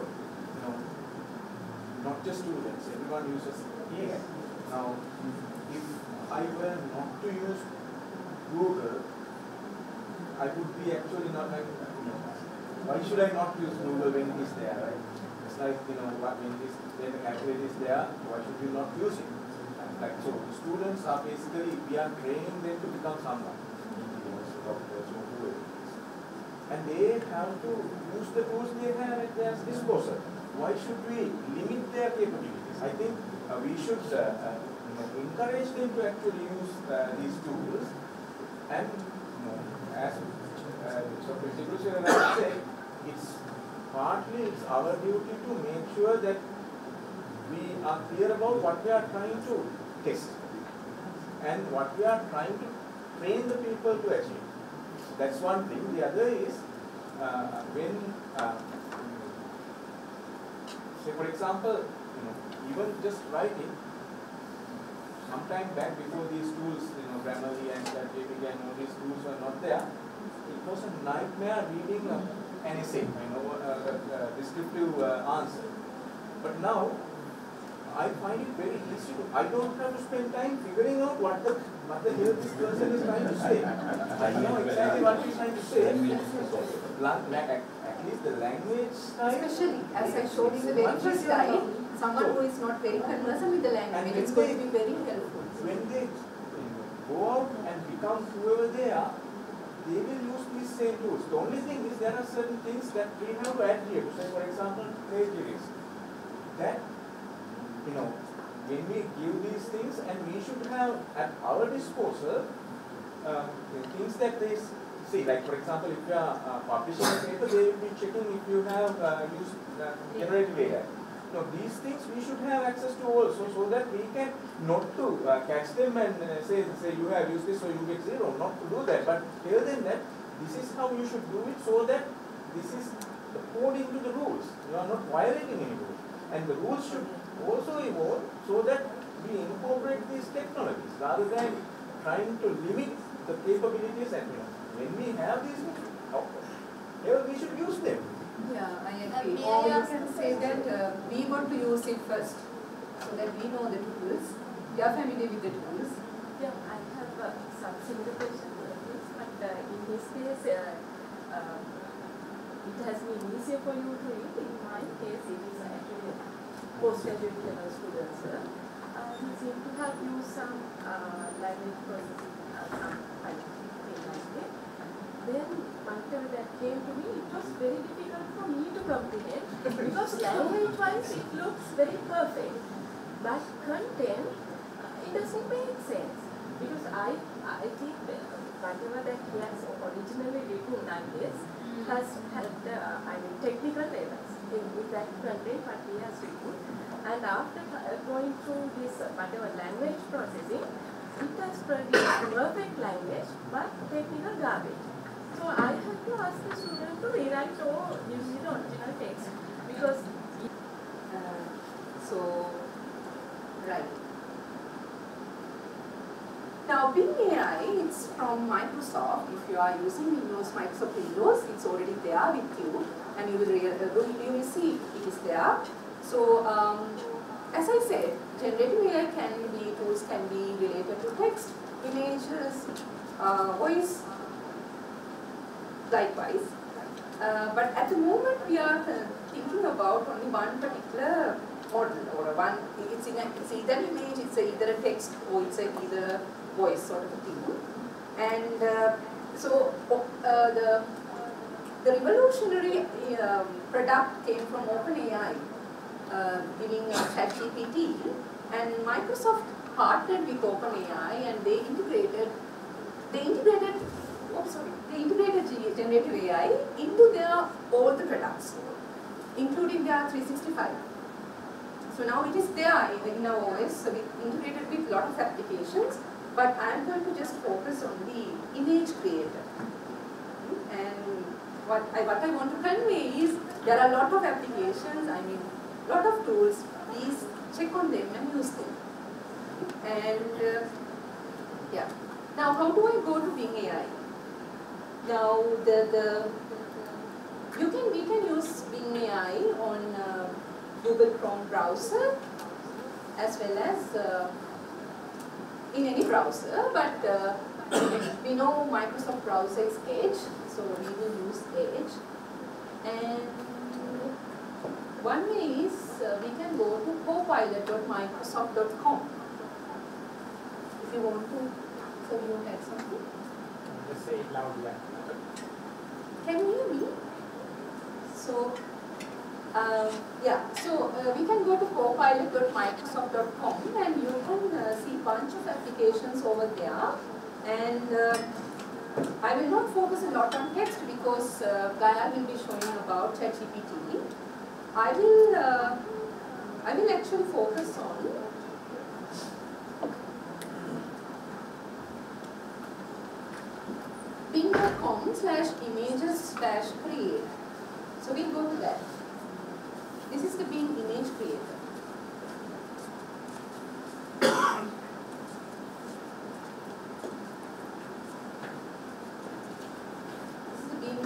not just students, everyone uses AI. Now, if I were not to use Google, I would be actually not like, why should I not use Google when it is there, right? It's like, when the calculator is there, why should you not use it? Like, so the students are basically, we are training them to become someone, engineers, doctors, or whoever. And they have to use the tools they have at their disposal. Why should we limit their capabilities? I think we should encourage them to actually use these tools. And as Dr. Siriwardhana said, it's our duty to make sure that we are clear about what we are trying to test and what we are trying to train the people to achieve. That's one thing. The other is when, say for example, even just writing, sometime back before these tools, Grammarly and ChatGPT and all these tools were not there, it was a nightmare reading an essay, a descriptive answer. But now, I find it very easy to, I don't have to spend time figuring out what the hell this person is trying to say. I know exactly what he's trying to say. At least the language style. Especially, as I showed in the very first slide, someone who is not very conversant with the language, it's going to be very helpful. When they go out and become whoever they are, they will use these same tools. The only thing is there are certain things that we have to add here. Say for example, plagiarism. That, when we give these things, and we should have at our disposal things that they see, like for example, if you are publishing a paper, they will be checking if you have used generative AI. These things we should have access to also, so that we can not to catch them and say you have used this so you get 0, not to do that, but tell them that this is how you should do it, so that this is according to the rules. You are not violating any rules. And the rules should also evolve so that we incorporate these technologies rather than trying to limit the capabilities. And when we have these, we should use them. Yeah, I agree. Or you can say that we want to use it first, so that we know the tools, we are familiar with the tools, Yeah, I have some similar question to this, but in this case, it has been easier for you to read. In my case, it is actually postgraduate level students. We seem to have used some language processing, some thing like that. Then, whatever that came to me, it was very difficult for me to comprehend because language-wise it looks very perfect, but content, it doesn't make sense. Because I think whatever that he has originally written like this has had technical errors in that content what he has written, and after going through this whatever language processing, it has produced perfect language but technical garbage. So I had to ask the student to rewrite or use the original text because right. Now, Bing AI, it's from Microsoft. If you are using Microsoft Windows, it's already there with you, and you will see it is there. So, as I said, generative AI tools can be related to text, images, voice, likewise. But at the moment, we are thinking about only one particular model, or it's either image, it's either a text, or it's either a voice sort of a thing. And the revolutionary product came from OpenAI, giving ChatGPT, and Microsoft partnered with OpenAI, and they integrated generative AI into all the products, including their 365. So now it is there in our OS, so we integrated with a lot of applications, but I am going to just focus on the image creator. And what I want to convey is there are a lot of applications, a lot of tools. Please check on them and use them. And yeah. Now, how do I go to Bing AI? Now, we can use Bing AI on Google Chrome browser as well as in any browser, but we know Microsoft browser is Edge, so we will use Edge. And one way is we can go to copilot.microsoft.com. If you want to, so you want to add something? Just say it loudly. Can you hear me? So, we can go to copilot.microsoft.com, and you can see a bunch of applications over there. And I will not focus a lot on text because Gaia will be showing about ChatGPT. I will actually focus on bing.com/images/create. So we'll go to that. This is the Bing image creator. This is the Bing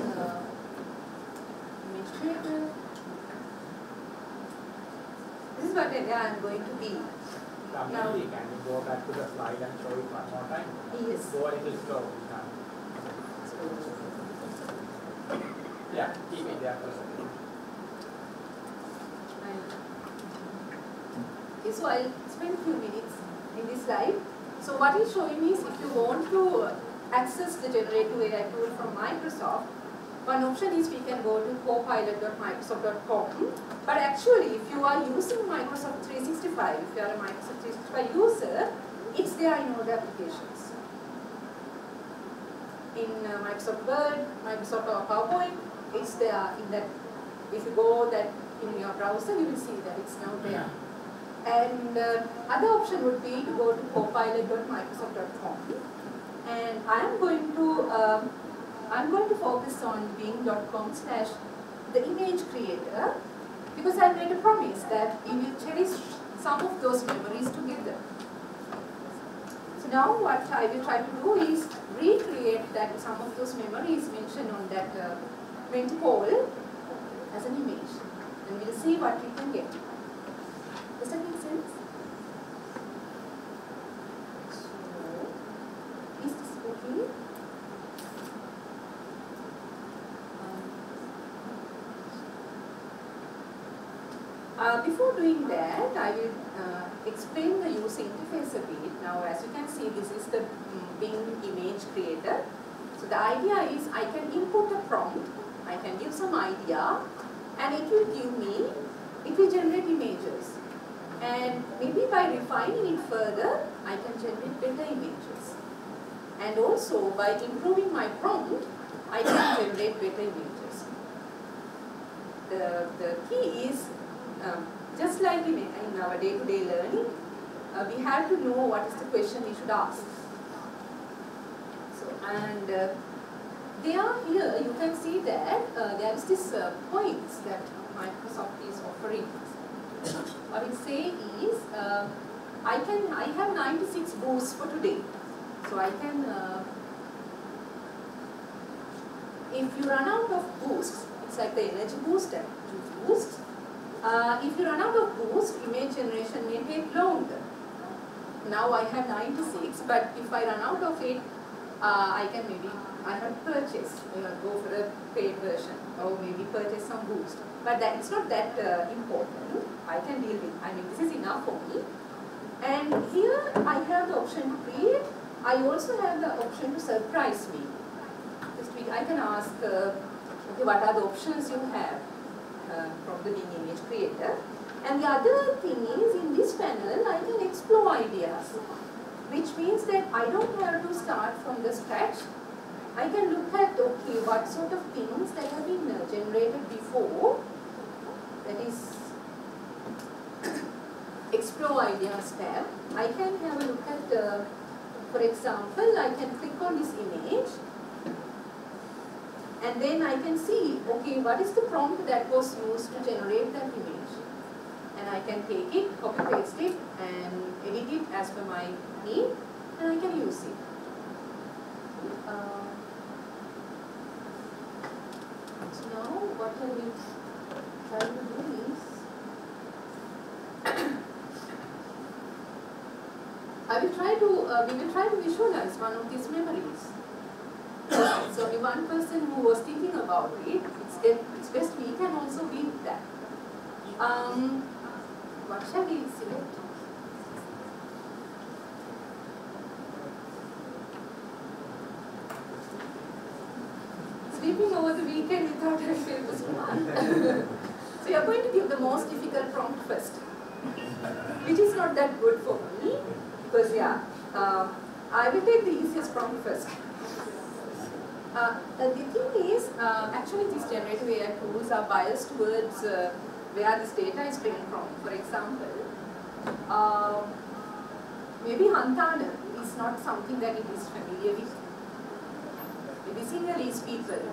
image creator. This is what I am going to be. Damayanthi, can you go back to the slide and show it one more time? Yes. Go a little slow. Yeah, keep it there for a second. Okay, so I'll spend a few minutes in this slide. So what it's showing is if you want to access the generative AI tool from Microsoft, one option is we can go to copilot.microsoft.com. But actually, if you are using Microsoft 365, if you are a Microsoft 365 user, it's there in all the applications. In Microsoft Word, Microsoft PowerPoint, it's there in that. If you go that in your browser, you will see that it's now there. And other option would be to go to copilot.microsoft.com, and I'm going to focus on bing.com/the image creator, because I made a promise that you will cherish some of those memories together. So now what I will try to do is recreate that some of those memories mentioned on that 20 poll as an image, and we'll see what we can get. Does that make sense? So, Before doing that, I will explain the user interface a bit. Now, as you can see, this is the Bing image creator. So the idea is I can input a prompt, I can give some idea, and it will give me, it will generate images. And maybe by refining it further, I can generate better images. And also, by improving my prompt, I can generate better images. The key is, just like in our day-to-day learning, we have to know what is the question we should ask. So, and they are here, you can see that there is this points that Microsoft is offering. What it say is, I have 96 boosts for today. So I can, if you run out of boosts, it's like the energy boost and juice boost. If you run out of boost, image generation may take longer. Now I have 96, but if I run out of it, I can maybe, I have to purchase, go for a paid version, or maybe purchase some boost. But that, it's not that important. I can deal with, I mean, this is enough for me. And here I have the option to create. I also have the option to surprise me. I can ask, okay, what are the options you have from the Bing image creator. And the other thing is, in this panel, I can explore ideas, which means that I don't have to start from the scratch. I can look at, okay, what sort of things that have been generated before, that is explore ideas tab. I can have a look at, for example, I can click on this image, and then I can see, okay, what is the prompt that was used to generate that image. And I can take it, copy paste it, and edit it as per my need, and I can use it. So now what I will try to do is, we will try to visualize one of these memories. So only one person who was thinking about it, it's best we can also be that. What shall we select? Sleeping over the weekend without having papers to mark. So you are going to give the most difficult prompt first, which is not that good for me, because yeah, I will take the easiest prompt first. The thing is, actually these generative AI tools are biased towards where this data is taken from. For example, maybe Hantana is not something that it is familiar with. Maybe Sinhalese people,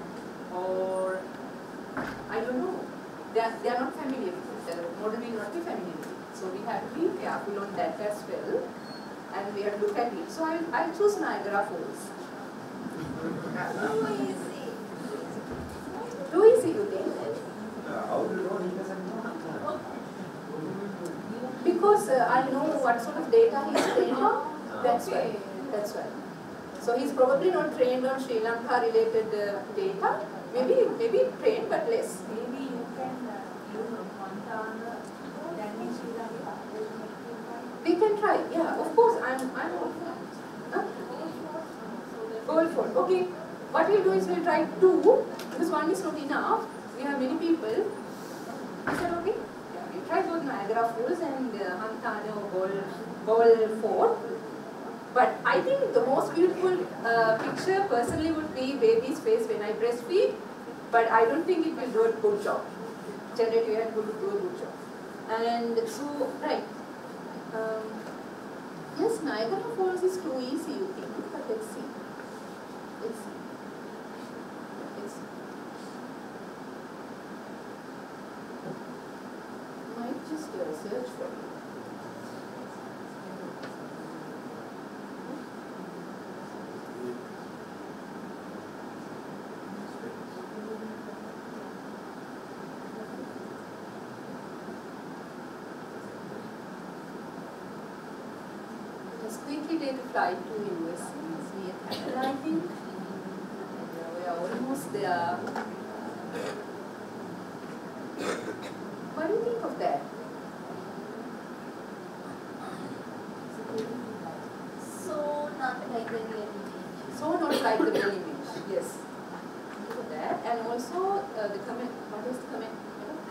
or I don't know, they are not familiar with it. The model will not be familiar with it. So we have to be careful on that as well, and we have to look at it. So I'll choose Niagara Falls. Too easy. Too easy, you think? How do you know he doesn't know? Because I know what sort of data he's trained on. That's why. That's why. So he's probably not trained on Sri Lanka related data. Maybe trained, but less. Maybe you can use Montana, then in Sri Lanka. We can try. Yeah, of course. I'm huh? Goldford. Okay. What we'll do is we'll try 2, because 1 is not enough. We have many people. Is that okay? Yeah, we'll try both Niagara Falls and Hantana or Goldford. But I think the most beautiful picture personally would be baby's face when I breastfeed. But I don't think it will do a good job. Generative AI will do a good job. And so, right. Yes, Niagara Falls is too easy, you think, but let's see. Let's see. Let's see. Might just search for it. Just quickly take a flight to US. I think we are almost there. What do you think of that? like the real image. Yes. So that, and also the comment. What is the comment?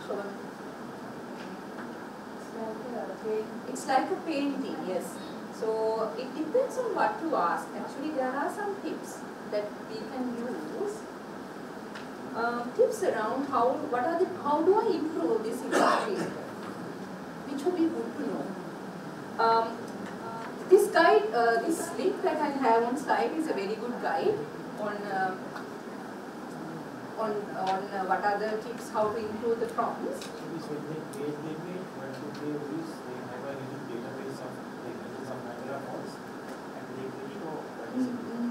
Shamane. It's like a painting. Yes. So it depends on what to ask. Actually, there are some tips that we can use. Tips around how do I improve this image, which would be good to know. This guide, this link that I have on slide is a very good guide on what are the tips how to improve the prompts.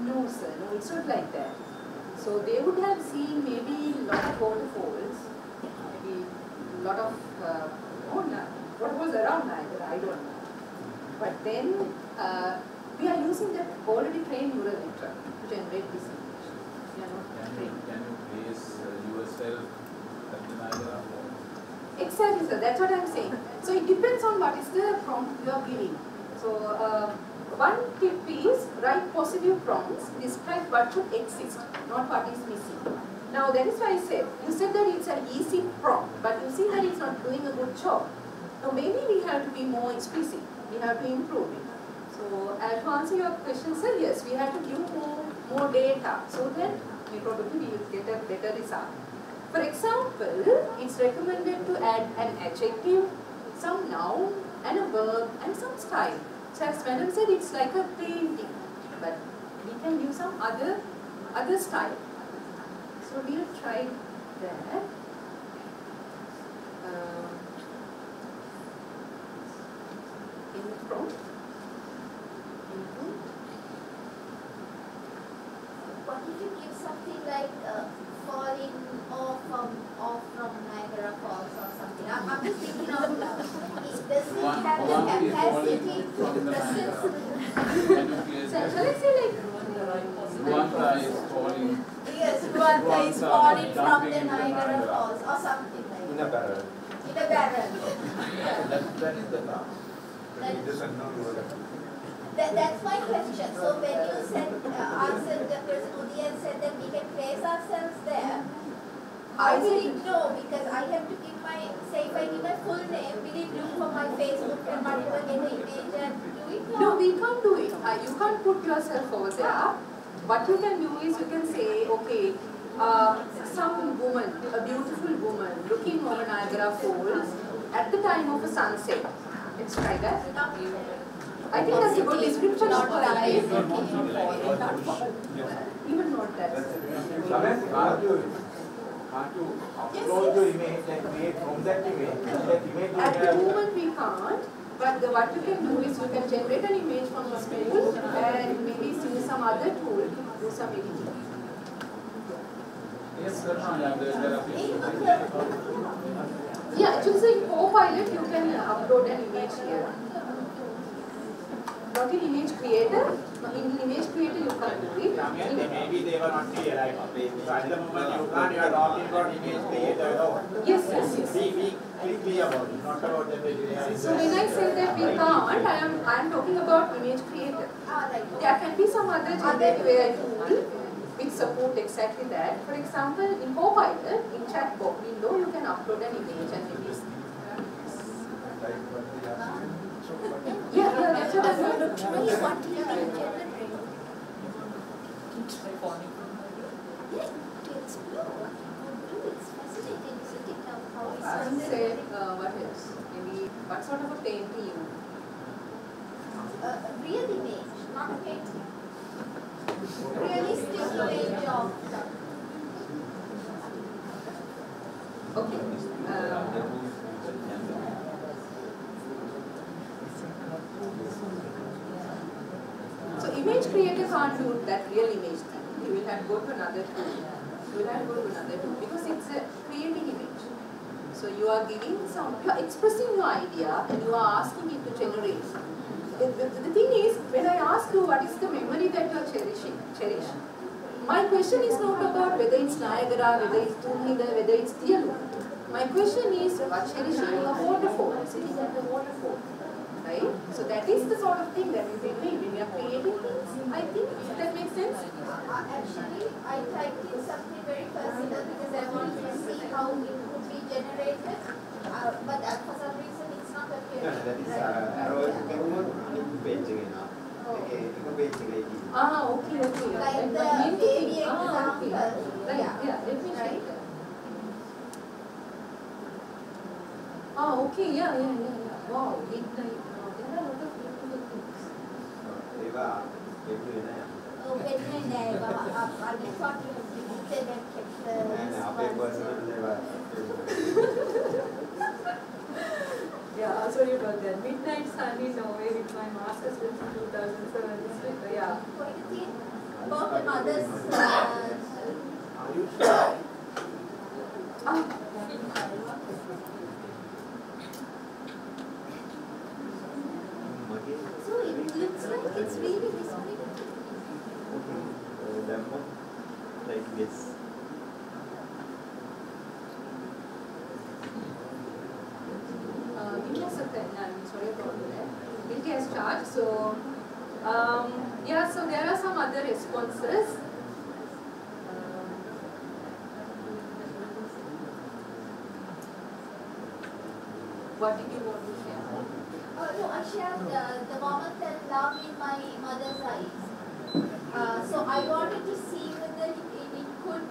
No sir, no, it's not like that. So they would have seen maybe a lot of waterfalls, maybe a lot of waterfalls around Niagara, I don't know. But then we are using that already trained neural network to generate this image. We are not trained. Can you place yourself at the Niagara Falls? Exactly sir, that's what I'm saying. So it depends on what is the prompt you are giving. So one tip is write positive prompts, describe what should exist, not what is missing. Now that is why I said, you said that it's an easy prompt, but you see that it's not doing a good job. Now maybe we have to be more explicit, we have to improve it. So to answer your question sir, yes, we have to give more data so that we probably will get a better result. For example, it's recommended to add an adjective, some noun and a verb and some style. So as madam said, it's like a painting, but we can use some other style. So we'll try that. Input. What if you give something like falling off from Niagara Falls or something? I'm just thinking out loud. Does it have the capacity to process? So shall I say like Ruanda is falling. Yes, Rwanda is falling from the Niagara Falls or something like that. In a barrel. In a barrel. That is the law. It doesn't know you are. That's my question. So when you said, answered the person Udiyan said that we can place ourselves there, how will it know? Because I have to give my, say if I give my full name, will it look for my Facebook and whatever, get the image and do it? no, we can't do it. You can't put yourself over there. What you can do is you can say, okay, some woman, a beautiful woman, looking over Niagara Falls at the time of a sunset. Let's try that. I think that's a good description of life. Even not that. Can't you upload your image and create from that image? At the moment we can't, but what you can do is you can generate an image from the school and maybe use some other tool to do some editing. Yes, sir. There are people. Yeah, actually, so in Copilot you can upload an image here. Not in image creator. In image creator you can't do it. Maybe they were not clear. Like, so at the moment you are talking about image creator alone. Yes. Be clear about it, not about the So when I say that we can't, I am talking about image creator. There can be some other generative AI tool which support exactly that. For example, in Copilot, in chatbot window, you can upload an image and maybe. Yeah, that's what I meant. What do you generate? Yeah, to explore. It's fascinating, isn't it? How I would say, what else? Maybe, what sort of a painting you a real image, not a painting. Realistic image of. Okay. So image creator can't do that real image thing. You will have to go to another tool. Because it's a creating image. So you are giving you are expressing your idea and you are asking it to generate. The thing is, when I ask you what is the memory that you are cherish. My question is not about whether it's Niagara, whether it's Tunhida, whether it's Tialu. My question is, you are cherishing a waterfall, sitting at the waterfall. right? So that is the sort of thing that we will doing when we are creating things. I think that makes sense. Actually, I typed in something very personal because I wanted to see how it could be generated, but for some reason it's not appearing. Okay. Like the baby example. Right, yeah, let me check that. Okay, yeah. Wow, midnight. There are a lot of beautiful things. Oh, Peradeniya, I thought you had deleted and kept Yeah, sorry about that. Midnight Sun in Norway with my master's in 2007. Yeah. What do you think about the mother's so it looks like it's really displayed. Like this. Give me a second. I'm sorry about that. It has charged. So, yeah. So there are some other responses. What did you want to share? No, I shared the moment and love in my mother's eyes. So I wanted to see whether it could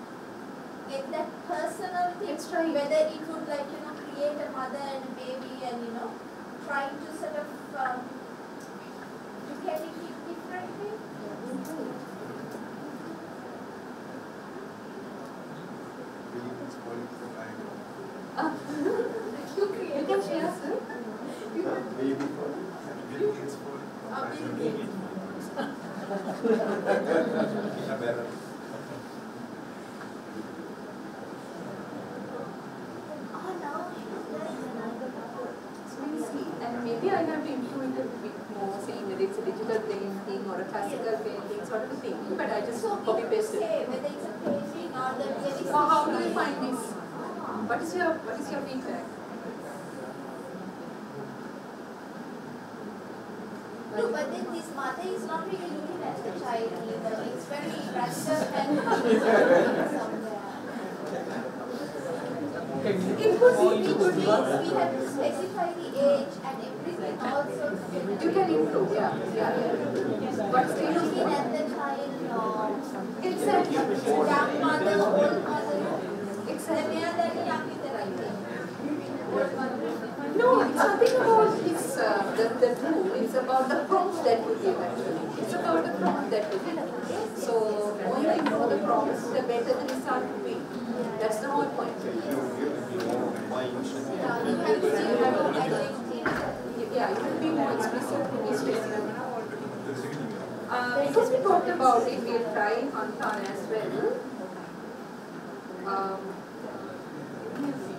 get that personal thing, whether it would create a mother and a baby and trying to sort of look at it differently. You can share, sir. And maybe I have to improve it a bit more, saying whether it's a digital painting or a classical painting sort of a thing, but I just copy pasted. Whether it's a painting or the really. So how do you find this? What is your feedback? No, but then this mother is not really looking at the child either. It's very random and somewhere. It could be, we have to specify the age and everything also. You can improve, yeah. But still Looking at the child, exactly. young mother, old mother. Exactly. They are very young in the right age. Old mother. No, it's nothing about this, the tool. It's about the prompt that you give actually. It's about the prompt that you give. So, the more you improve the prompts, the better the result will be. That's the whole point. Yeah, you can be more explicit in this way. Because we talked about it, we'll try Hantan as well.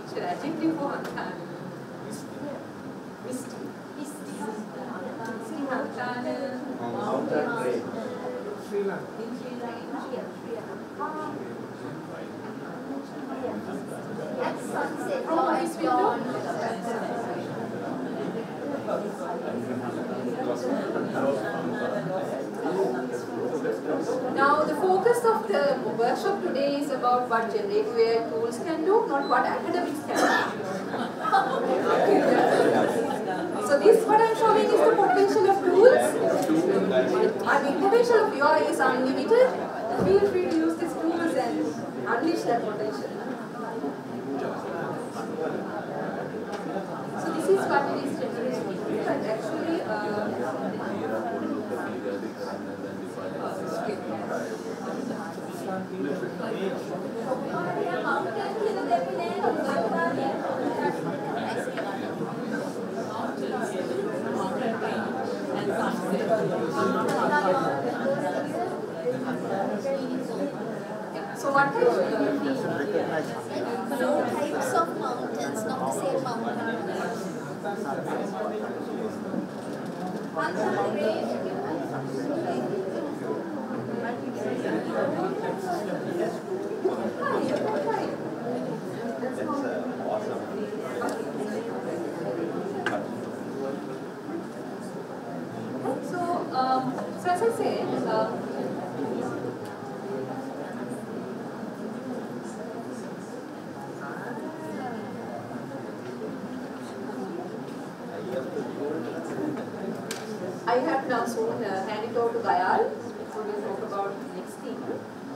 Should I adjective for Hantan? Misty. See Hantan. Sri Lanka. At sunset, Oh, at this dawn. Now, the focus of the workshop today is about what generative AI tools can do, not what academics can do. So this, what I'm showing is the potential of tools. I mean, potential of UI is unlimited. Feel free to use these tools and unleash that potential. So this is what it is generating. But actually, so what types of mountains, not the same mountain. I have now soon hand it over to Gayal, who will talk about the next thing.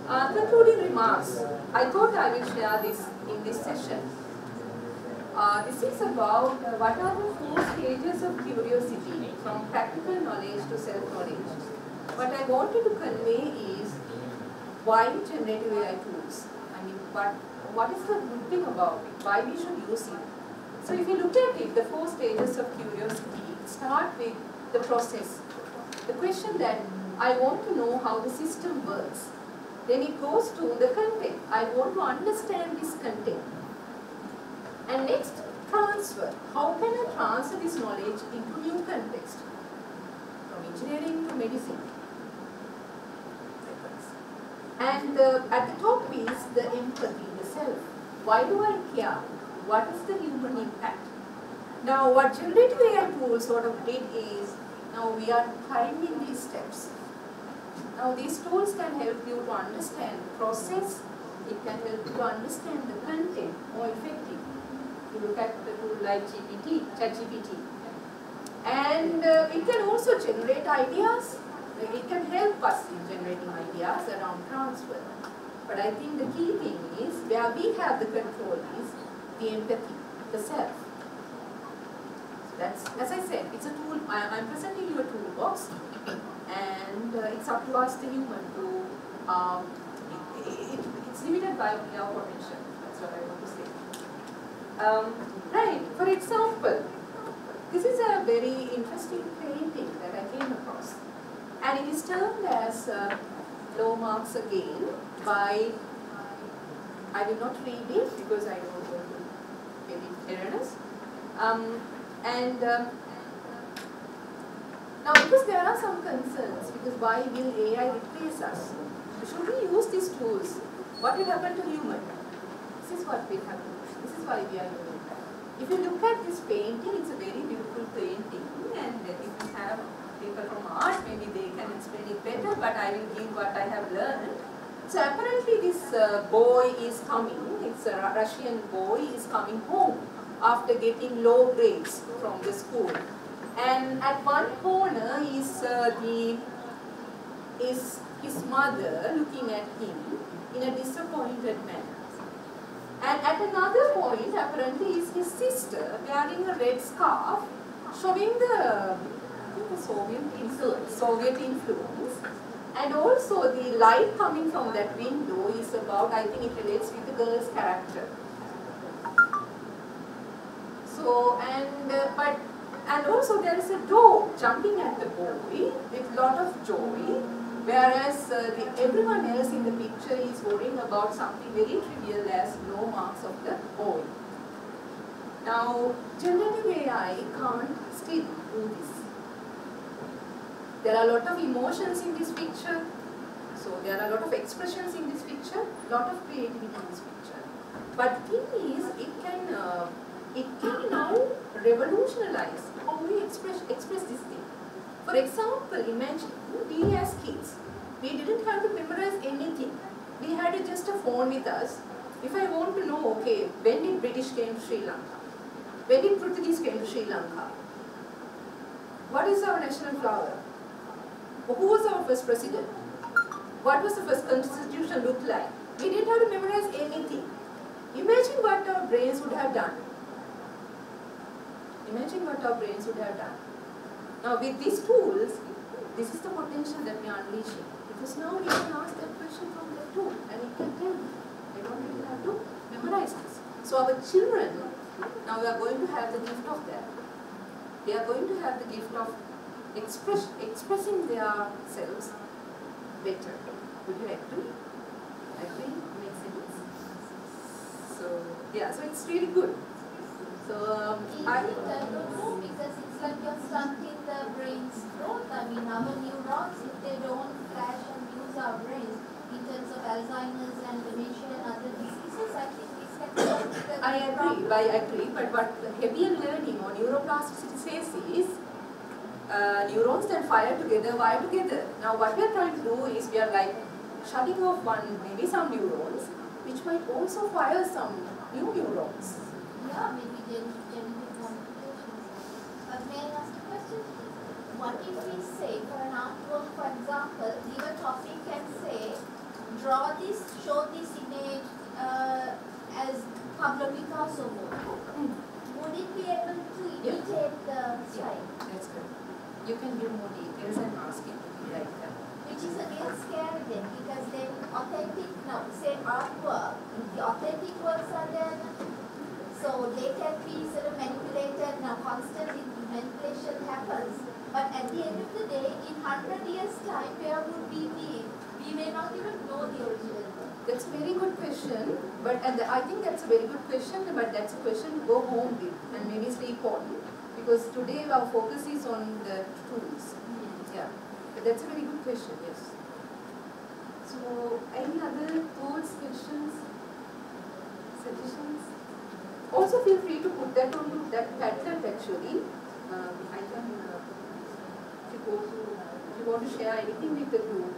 Concluding remarks. I thought I will share this in this session. This is about what are the 4 stages of curiosity, from practical knowledge to self-knowledge. What I wanted to convey is why generative AI tools. I mean, what is the good thing about it? Why we should use it? So if you look at it, the 4 stages of curiosity start with the process. The question that I want to know how the system works. Then it goes to the content. I want to understand this content. And next, transfer. How can I transfer this knowledge into new context? From engineering to medicine. And at the top is the empathy, the self. Why do I care? What is the human impact? Now what generative AI tools sort of did is, now we are climbing these steps. Now these tools can help you to understand the process. It can help you to understand the content more effectively. You look at the tool like ChatGPT. And it can also generate ideas. It can help us in generating ideas around transfer. But I think the key thing is, where we have the control is the empathy, the self. So that's, as I said, it's a tool. I'm presenting you a toolbox, and it's up to us, the human, to, it's limited by our potential. That's what I want to say. Right, for example, this is a very interesting painting that I came across. And it is termed as low marks again by, I will not read it because I don't want to get it erroneous. Now because there are some concerns, because why will AI replace us? Should we use these tools? What will happen to human? This is what will happen. This is why we are using that. If you look at this painting, it's a very beautiful painting, and if you have people from art, maybe they can explain it better, but I will give what I have learned. So apparently this boy is coming, it's a Russian boy, is coming home after getting low grades from the school. And at one corner is his mother looking at him in a disappointed manner. And at another point, apparently, is his sister wearing a red scarf, showing the Soviet influence. And also the light coming from that window is about, I think it relates with the girl's character. So, and also there is a dog jumping at the boy with lot of joy, whereas everyone else in the picture is worrying about something very trivial as low marks of the boy. Now, generative AI can't still do this. There are a lot of emotions in this picture, so there are a lot of expressions in this picture, lot of creativity in this picture. But thing is, it can now revolutionize how we express this thing. For example, imagine we as kids, we didn't have to memorize anything. We had just a phone with us. If I want to know, okay, when did British came to Sri Lanka? When did Portuguese came to Sri Lanka? What is our national flower? Who was our first president? What was the first constitution look like? We didn't have to memorize anything. Imagine what our brains would have done. Imagine what our brains would have done. Now with these tools, this is the potential that we are unleashing. Because now we can ask that question from the tool and it can tell you. They don't really have to memorize this. So our children, now we are going to have the gift of that. They are going to have the gift of expressing their selves better. Would you agree? Agree? Makes sense? So, yeah, so it's really good. So, because it's like you're stunting the brain's growth. I mean, our neurons, if they don't flash and use our brains in terms of Alzheimer's and dementia and other diseases, I think this can be I agree, but what Hebbian learning or neuroplasticity says is neurons that fire together, wire together. Now what we are trying to do is we are like shutting off maybe some neurons, which might also fire some new neurons. Yeah, maybe genetic modifications. May I ask a question? what if we say for an artwork, for example, give a topic and say, draw this, show this image as Pablo Picasso would. Would it be able to imitate the style? That's good. You can give more details and ask it to be like that. Which is again scary then, because then authentic, now say artwork, the authentic works are there, so they can be sort of manipulated. Now constantly manipulation happens, but at the end of the day, in 100 years time, where would we be? We may not even know the original work. That's a very good question, but I think that's a very good question, but that's a question to go home with and maybe sleep on, because today our focus is on the tools. Yeah, but that's a very good question, yes. So, any other thoughts, questions, suggestions? Also feel free to put that on that Padlet actually. I can, if you want to share anything with the group.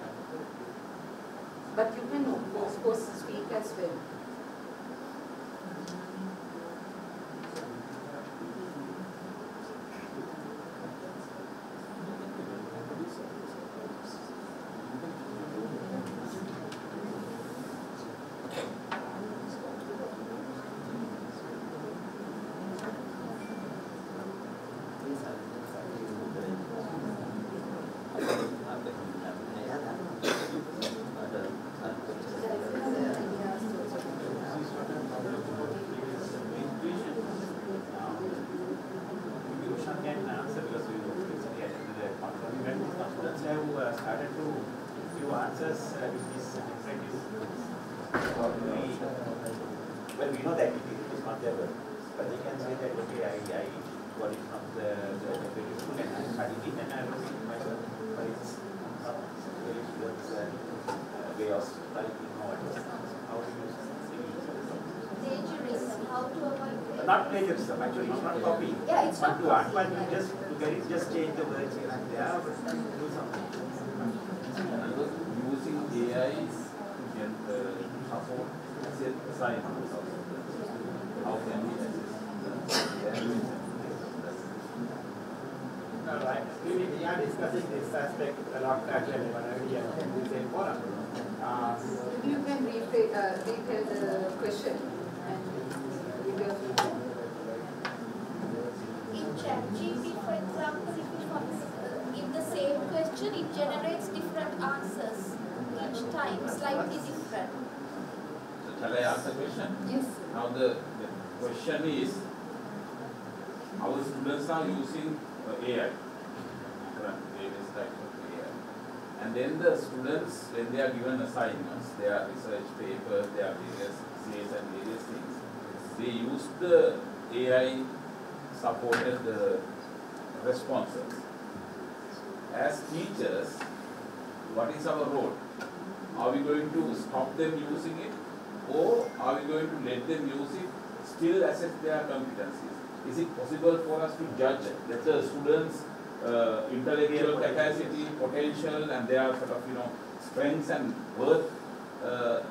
But you can, of course, speak as well. Well, we know that it is not their work, but they can say that, okay, I got it from the decorative school and I studied it and I wrote it myself. But it's not very students' way of writing or how to use Plagiarism, how to avoid plagiarism. not plagiarism, actually, it's not copying. Yeah, it's not to art, but you just look at it, just change the words here and there, but do something. Using AI can support assignments. How can we assist? Right. We are discussing this aspect a lot actually already in the same forum. You can retell the question and give your feedback. In ChatGPT, for example, if you give the same question, it generates different answers each time, slightly different. So shall I ask the question? Yes. Now the question is, our students are using AI, various types of AI. And then the students, when they are given assignments, their research papers, their various essays and various things, they use the AI supported responses. As teachers, what is our role? Are we going to stop them using it, or are we going to let them use it, still assess their competencies? Is it possible for us to judge that the students' intellectual capacity, potential, and their sort of strengths and worth,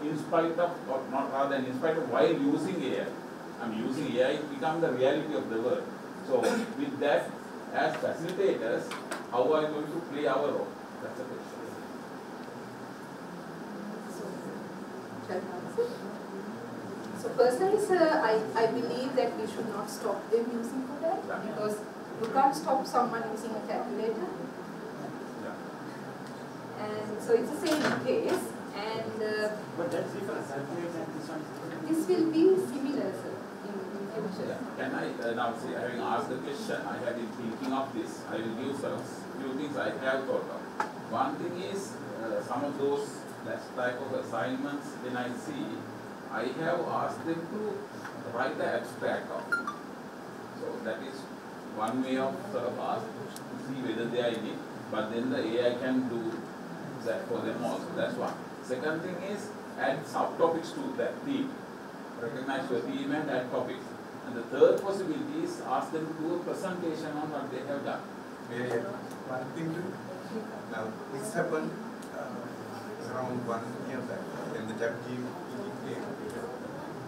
in spite of, or not rather in spite of, while using AI? I mean, using AI to become the reality of the world. So, with that, as facilitators, how are we going to play our role? That's the question. So personally, sir, I believe that we should not stop them using for that, because you can't stop someone using a calculator. And so it's the same case, and but that's different. Calculator and this one is different. this will be similar, sir, in future. Can I now say, having asked the question, I have been thinking of this. I will give some few things I have thought of. One thing is some of those type of assignments when I see, I have asked them to write the abstract of it. So that is one way of sort of ask to see whether they are in it. But then the AI can do that for them also. That's one. Second thing is add subtopics to that theme. Recognize your theme and add topics. And the third possibility is ask them to do a presentation on what they have done. One thing to now, this happened around 1 year back when the ChatGPT came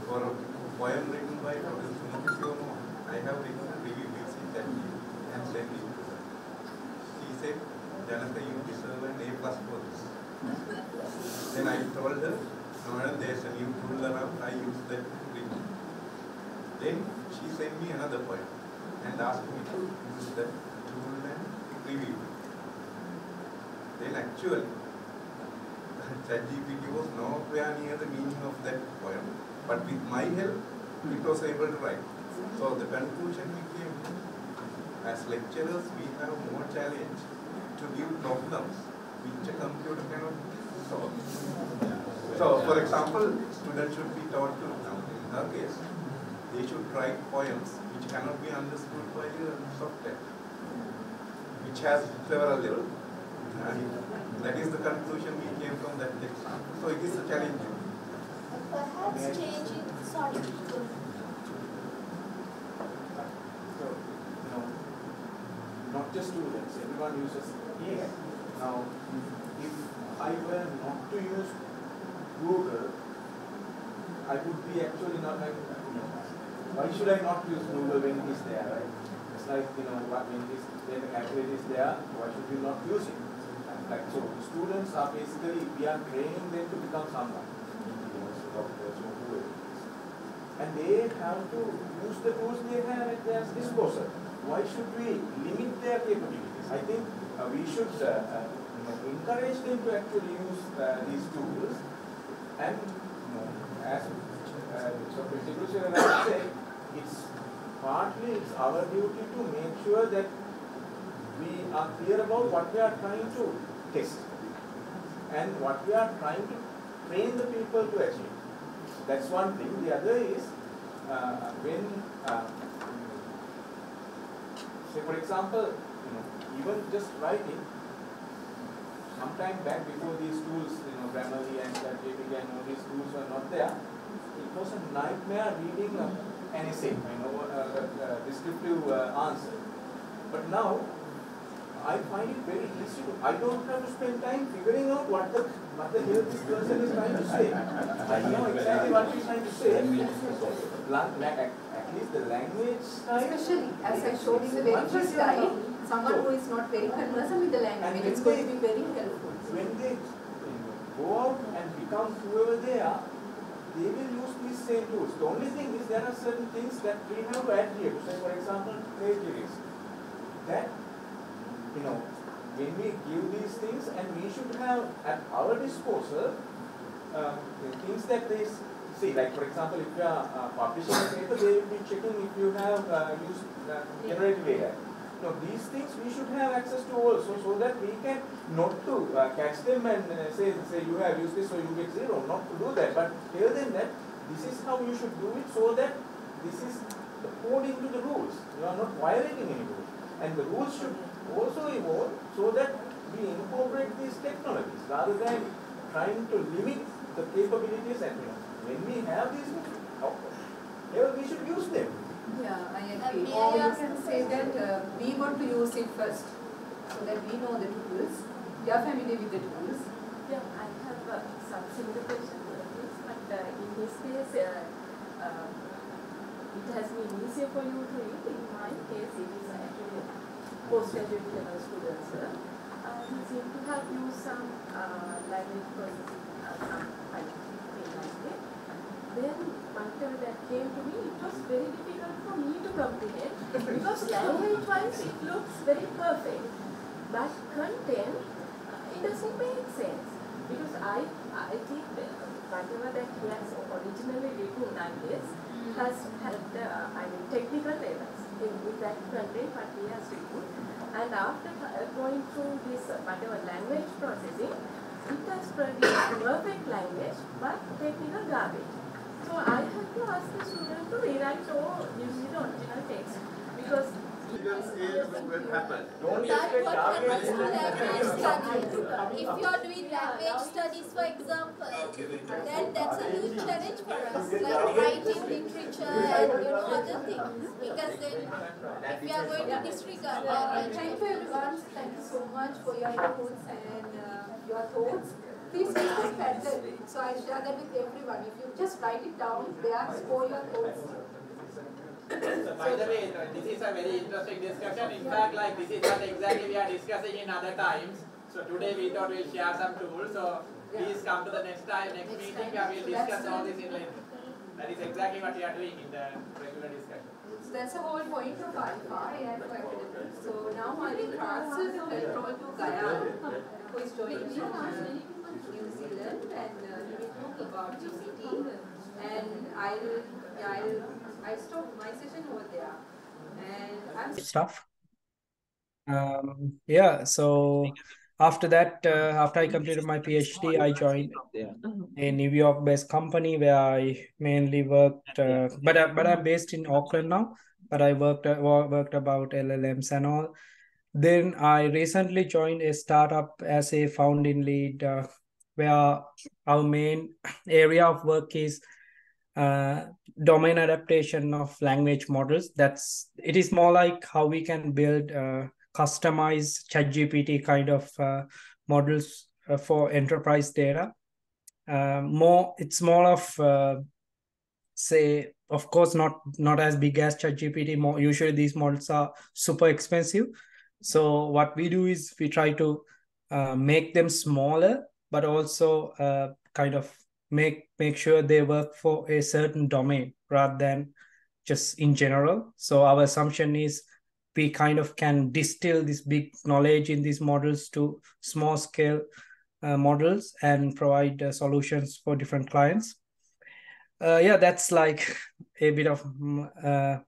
for a poem written by Professor. I have written a review using ChatGPT and sent it. She told her, no, there's a new tool around, I use that link. Then she sent me another poem and asked me to use that tool and review it. Then actually, ChatGPT was nowhere near the meaning of that poem, but with my help, it was able to write. So the conclusion became, as lecturers, we have more challenge to give problems which a computer cannot solve. So, for example, students should be taught to, now in her case, they should write poems which cannot be understood by a software, which has several levels. And that is the conclusion we came from that example. So it is a challenge. Perhaps changing, sorry. So, not just students, everyone uses AI. Now, if I were not to use Google, I would be actually not like, why should I not use Google when it is there, right? It's like, when the calculator is there, why should you not use it? Like, so students are basically, we are training them to become someone, doctors or whoever. And they have to use the tools they have at their disposal. Why should we limit their capabilities? I think we should encourage them to actually use these tools. And as Siriwardhana said, it's our duty to make sure that we are clear about what we are trying to test and what we are trying to train the people to achieve. That's one thing. The other is when, say for example, even just writing, sometime back before these tools, Grammarly and ChatGPT and all these tools were not there, it was a nightmare reading an essay, a descriptive answer. But now, I find it very easy to, I don't have to spend time figuring out what the hell this person is trying to say. I know exactly what he's trying to say. At least the language style. Especially, as I showed in the very first slide, someone who is not very conversant with the language, it's going to be very helpful. When they go out and become whoever they are, they will use these same tools. The only thing is there are certain things that we have to add here. So for example, plagiarism. That, when we give these things, and we should have at our disposal things that they see, like for example, if you are publishing a paper, they will be checking if you have used generative AI. These things we should have access to also, so that we can not to catch them and say you have used this so you get 0, not to do that, but tell them that this is how you should do it, so that this is according to the rules. You are not violating any rules. And the rules should also evolve so that we incorporate these technologies rather than trying to limit the capabilities. And when we have these, we should use them. Yeah, I agree. Or you can say that we want to use it first, so that we know the tools. We are familiar with the tools. Yeah, I have some similar question for this, but in this case, it has been easier for you to read. In my case, it is actually postgraduate level students. We seem to have used some language processing, some thing like that. Then, whatever that came to me, it was very difficult for me to comprehend because language-wise it looks very perfect, but content, it doesn't make sense. Because I think whatever that he has originally written, I guess, has had technical errors with that content what he has written. And after going through this whatever language processing, it has produced perfect language but technical garbage. So I had to ask the student to rewrite or use the original text because But what happens to language studies? If you are doing language studies, for example, then that's a huge challenge for us, like writing literature and other things. Because then, if we are going to disregard language. Thank you everyone. Thank you so much for your inputs and your thoughts. Please discuss pattern. So I share that with everyone. If you just write it down there, score your thoughts. So by the way, this is a very interesting discussion. In fact, like this is what exactly we are discussing in other times. So today we thought we'll share some tools. So Please come to the next meeting where we'll discuss all this in length. That is exactly what we are doing in the regular discussion. So that's the whole point of AIFA, AIFA Academy. So now I will transfer the control to Gaya, who is joining me from New Zealand, and he will talk about GPT. And I'll stop my session over there. And I'm stuff. Yeah, so after that, after I completed my PhD, I joined a New York-based company where I mainly worked, but I'm based in Auckland now, but I worked about LLMs and all. Then I recently joined a startup as a founding lead, where our main area of work is domain adaptation of language models. It is more like how we can build customized ChatGPT kind of models for enterprise data. It's more of say, of course, not as big as ChatGPT. Usually these models are super expensive. So what we do is we try to make them smaller, but also kind of make sure they work for a certain domain rather than just in general. So our assumption is we kind of can distill this big knowledge in these models to small scale models and provide solutions for different clients. Yeah, that's like a bit of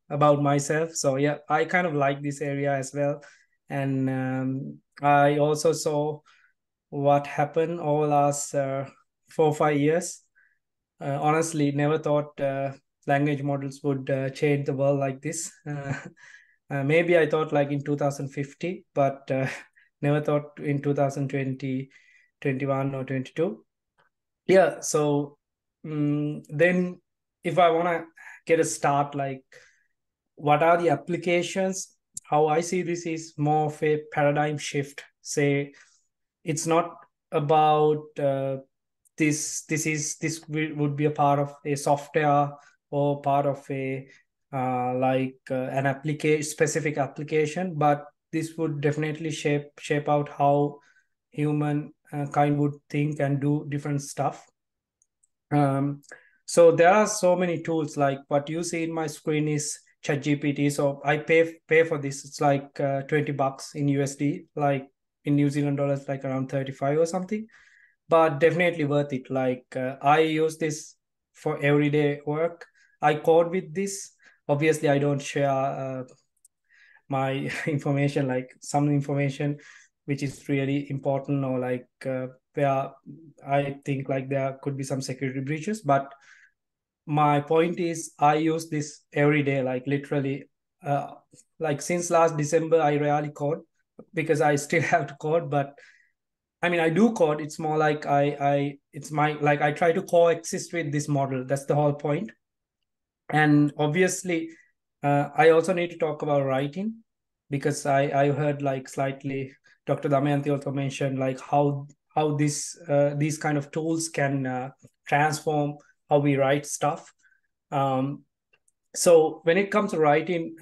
about myself. So yeah, I kind of like this area as well. And I also saw what happened over the last 4 or 5 years. Honestly, never thought language models would change the world like this. Maybe I thought like in 2050, but never thought in 2020, 21 or 22. Yeah, so then if I want to get a start, like what are the applications? How I see this is more of a paradigm shift. Say, it's not about this would be a part of a software or part of a an specific application, but this would definitely shape out how human kind would think and do different stuff. So there are so many tools. Like what you see in my screen is ChatGPT. So I pay for this. It's like $20 in USD, like in New Zealand dollars, like around 35 or something. But definitely worth it. Like I use this for everyday work. I code with this. Obviously, I don't share my information, like some information which is really important, or like where I think like there could be some security breaches. But my point is I use this every day, like literally like since last December I rarely code because I still have to code. But I mean, I do code. It's more like it's my, like I try to coexist with this model. That's the whole point. And obviously I also need to talk about writing, because I heard like slightly Dr. Damayanthi also mentioned like how these kind of tools can transform how we write stuff. So when it comes to writing,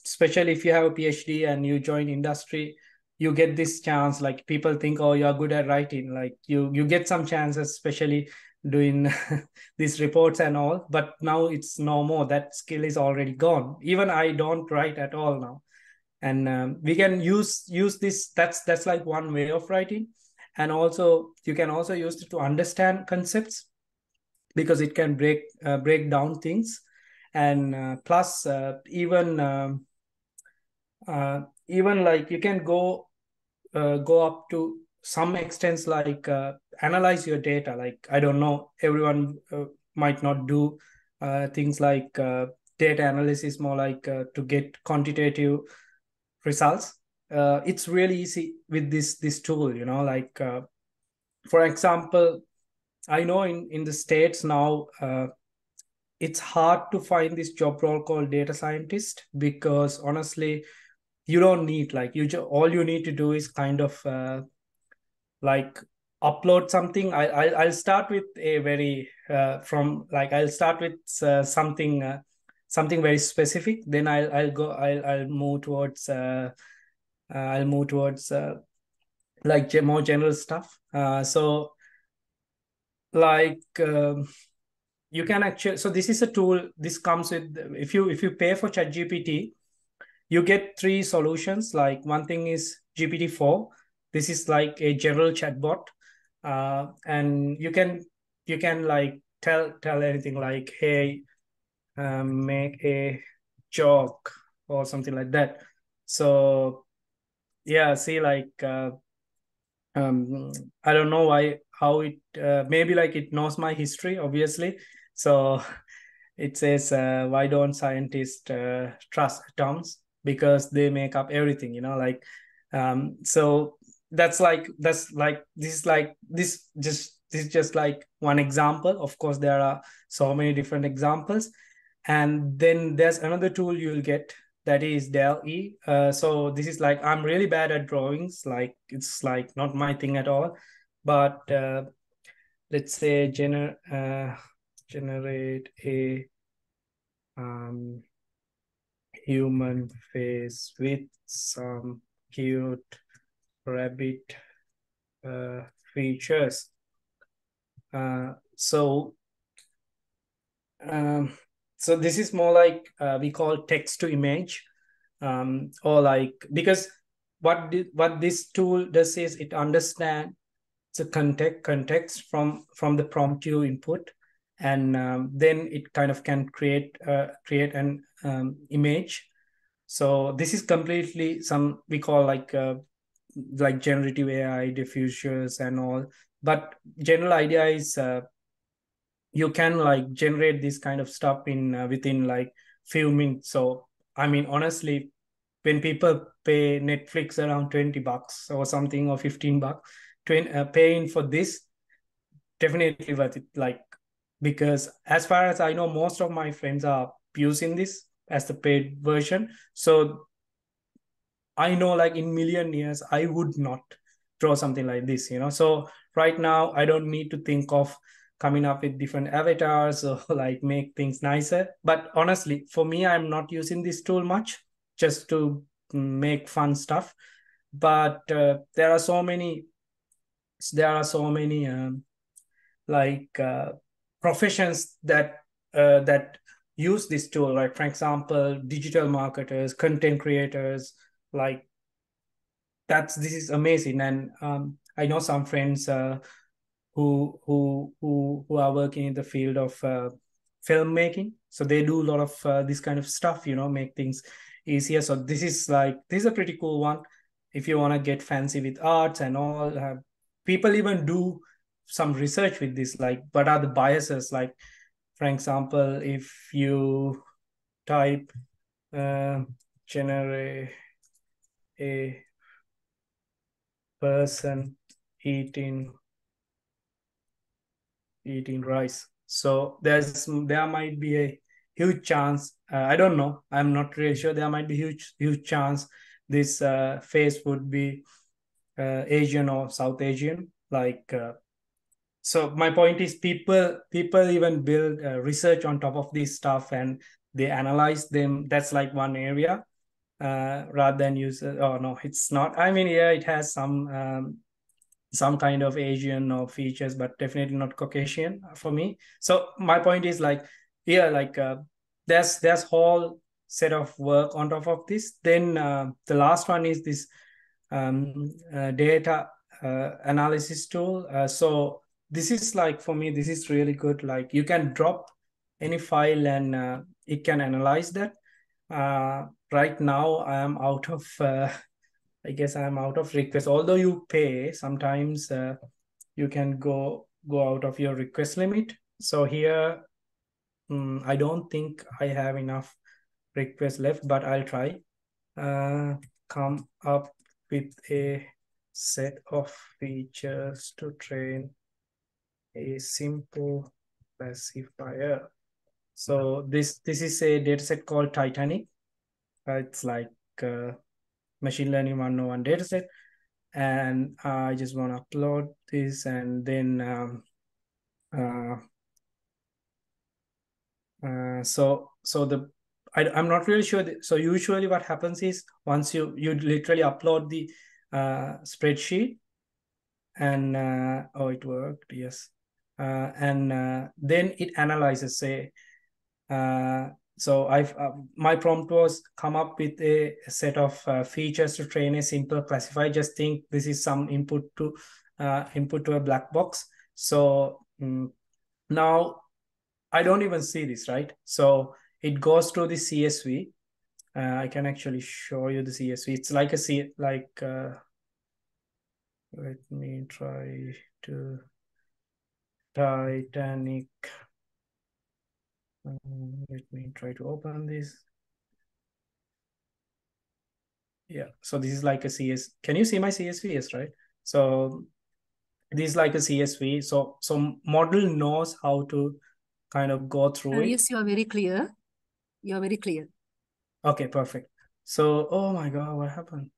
especially if you have a PhD and you join industry, you get this chance. Like people think, oh, you're good at writing. Like you get some chances, especially doing these reports and all. But now it's no more. That skill is already gone. Even I don't write at all now. And we can use this. That's like one way of writing. And also you can also use it to understand concepts, because it can break down things. And plus even like you can go up to some extents, like analyze your data. Like I don't know, everyone might not do things like data analysis, more like to get quantitative results. It's really easy with this tool, like for example, I know in the States now it's hard to find this job role called data scientist, because honestly you don't need, like all you need to do is kind of like upload something. I'll start with a very I'll start with something very specific. Then I'll move towards like more general stuff. So like you can actually, so this is a tool. This comes with, if you pay for ChatGPT, you get 3 solutions. Like one thing is GPT-4. This is like a general chatbot, and you can like tell anything like, hey, make a joke or something like that. So yeah, see, like I don't know how it maybe like it knows my history, obviously. So it says, why don't scientists trust atoms? Because they make up everything, like so that's like this is just like one example. Of course, there are so many different examples. And then there's another tool you'll get, that is DALL-E. So this is like, I'm really bad at drawings, like it's like not my thing at all. But let's say generate a human face with some cute rabbit features. So this is more like we call text to image, or like, because what this tool does is it understands the context from the prompt you input, and then it kind of can create an image. So this is completely some we call like generative AI diffusers and all. But general idea is you can like generate this kind of stuff in within like few minutes. So I mean, honestly, when people pay Netflix around $20 or something, or $15, paying for this, definitely worth it. Like, because as far as I know, most of my friends are using this as the paid version. So I know, like, in million years, I would not draw something like this, So right now, I don't need to think of coming up with different avatars or like make things nicer. But honestly, for me, I'm not using this tool much, just to make fun stuff. But there are so many like professions that use this tool. Like, for example, digital marketers, content creators, like this is amazing. And I know some friends who are working in the field of filmmaking, so they do a lot of this kind of stuff, make things easier. So this is a pretty cool one if you want to get fancy with arts and all. People even do some research with this, like what are the biases. Like, for example, if you type generate a person eating rice, so there might be a huge chance, I don't know, I'm not really sure, there might be huge chance this face would be Asian or South Asian. Like so my point is, people even build research on top of this stuff, and they analyze them. That's like one area, rather than use oh no, it's not, I mean, yeah, it has some kind of Asian or features, but definitely not Caucasian for me. So my point is, like, yeah, like there's whole set of work on top of this. Then the last one is this data analysis tool. So this is like, for me, this is really good. Like, you can drop any file and it can analyze that. Right now I am out of I guess I'm out of requests. Although you pay, sometimes you can go out of your request limit. So here, I don't think I have enough requests left, but I'll try. Come up with a set of features to train a simple classifier. So this is a dataset called Titanic. It's like machine learning 101 dataset, and I just want to upload this, and then I'm not really sure. So usually what happens is, once you literally upload the spreadsheet, and oh, it worked, yes. and then it analyzes, say, so my prompt was come up with a set of features to train a simple classifier. Just think this is some input to a black box. So now I don't even see this, right? So it goes to the CSV. I can actually show you the CSV. It's like let me try to Titanic. Let me try to open this. Yeah, so this is like a CS. Can you see my CSV? Yes, right? So this is like a CSV. So model knows how to kind of go through it. Yes, you are very clear. You are very clear. Okay, perfect. So, oh my God, what happened?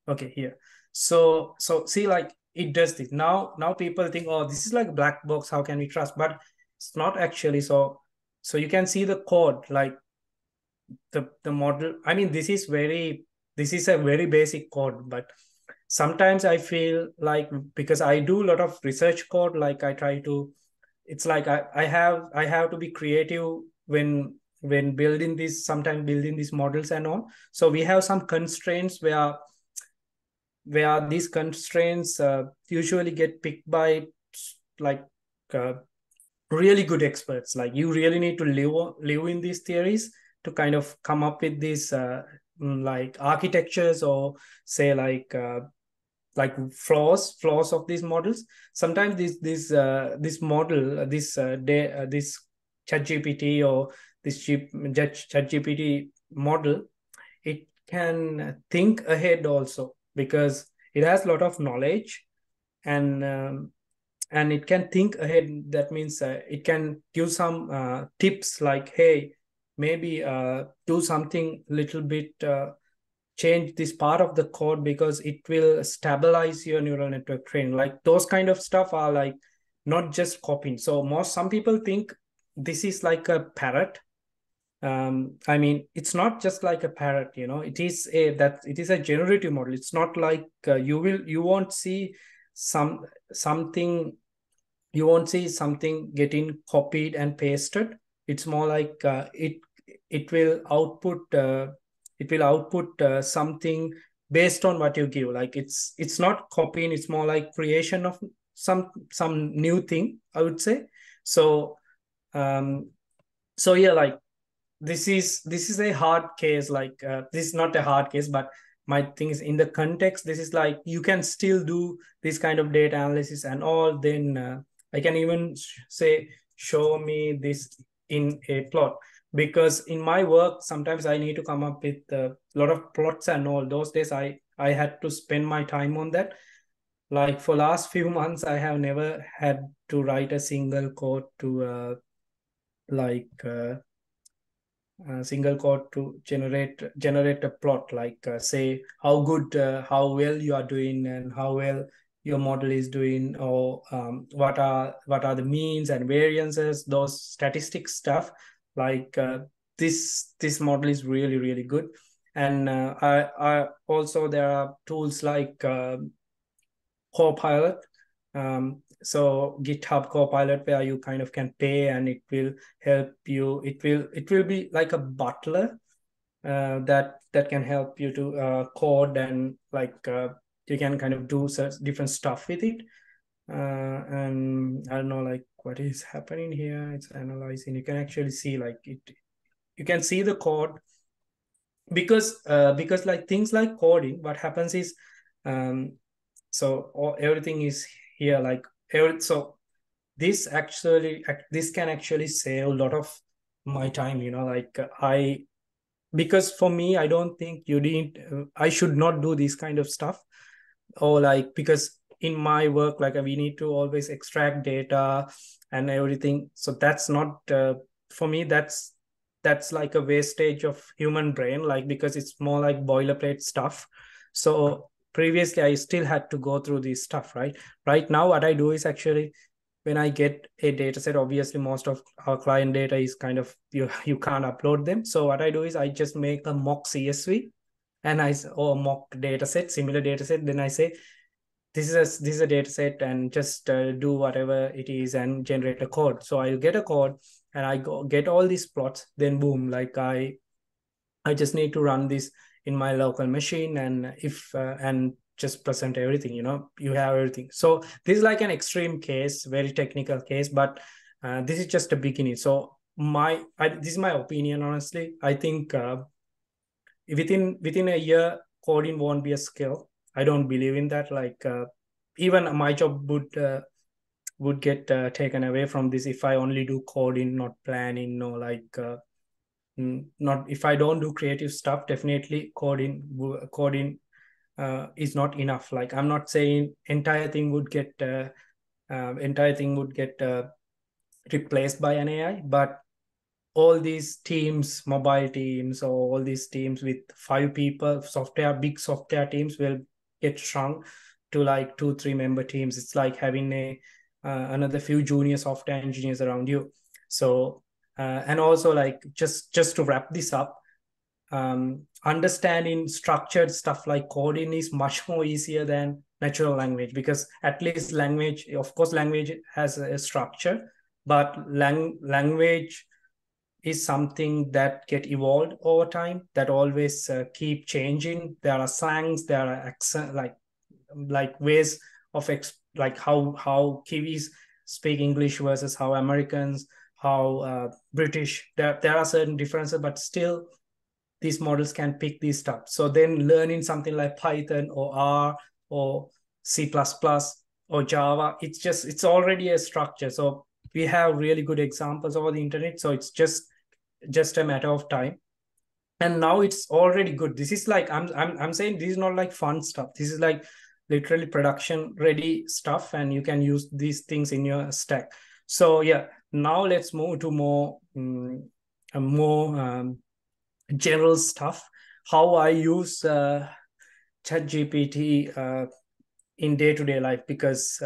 Okay, here. So see, like it does this. Now people think, oh, this is like a black box. How can we trust? But it's not actually. So you can see the code, like the model. I mean, this is a very basic code, but sometimes I feel like, because I do a lot of research code, like I try to, it's like I have to be creative when building these, sometimes building these models and all. So we have some constraints where these constraints usually get picked by like really good experts. Like you really need to live in these theories to kind of come up with these like architectures, or say like flaws of these models. Sometimes this model, this ChatGPT or this ChatGPT model, it can think ahead also, because it has a lot of knowledge, and it can think ahead. That means it can give some tips like, hey, maybe do something little bit, change this part of the code because it will stabilize your neural network training. Like those kind of stuff are like not just copying. So some people think this is like a parrot. I mean, it's not just like a parrot, it is a generative model. It's not like you won't see something getting copied and pasted. It's more like it will output something based on what you give. Like it's not copying, it's more like creation of some new thing, I would say. So yeah, like this is a hard case. Like this is not a hard case, but my thing is, in the context, this is like you can still do this kind of data analysis and all. Then I can even say, show me this in a plot, because in my work sometimes I need to come up with a lot of plots and all. Those days I had to spend my time on that. Like for last few months I have never had to write a single code to single code to generate a plot, like say how well you are doing and how well your model is doing, or what are the means and variances, those statistics stuff. Like this model is really, really good. And I also, there are tools like Copilot. So GitHub Copilot, where you kind of can pay and it will help you. It will be like a butler that can help you to code, and like you can kind of do different stuff with it. And I don't know, like what is happening here. It's analyzing. You can actually see like it. You can see the code, because like things like coding, what happens is, so everything is here, like so this can actually save a lot of my time, like because for me, I don't think I should not do this kind of stuff, or like, because in my work, like we need to always extract data and everything. So that's not for me, that's like a wastage of human brain, like, because it's more like boilerplate stuff. So previously I still had to go through this stuff, right now what I do is, actually, when I get a data set, obviously most of our client data is kind of, you can't upload them. So what I do is I just make a mock CSV, and or mock data set, similar data set. Then I say, this is a data set and just do whatever it is and generate a code. So I'll get a code and I get all these plots, then boom, like I just need to run this in my local machine, and if and just present everything, you have everything. So this is like an extreme case, very technical case, but this is just a beginning. So this is my opinion, honestly. I think within a year, coding won't be a skill. I don't believe in that. Like even my job would get taken away from this if I only do coding, not planning, no, like not if I don't do creative stuff. Definitely coding is not enough. Like I'm not saying entire thing would get replaced by an AI, but all these teams, mobile teams, or all these teams with 5 people, big software teams will get shrunk to like 2-3 member teams. It's like having another few junior software engineers around you. So and also, like, just to wrap this up, understanding structured stuff like coding is much more easier than natural language, because at least language, of course, language has a structure, but language is something that get evolved over time, that always keep changing. There are slangs, there are accent, like ways of like how Kiwis speak English versus how Americans, how British. There are certain differences, but still these models can pick these stuff. So then learning something like Python or R or C++ or Java, it's already a structure. So we have really good examples over the internet. So it's just a matter of time. And now it's already good. This is like, I'm saying this is not like fun stuff. This is like literally production ready stuff, and you can use these things in your stack. So yeah, now let's move to more general stuff. How I use ChatGPT in day-to-day life, because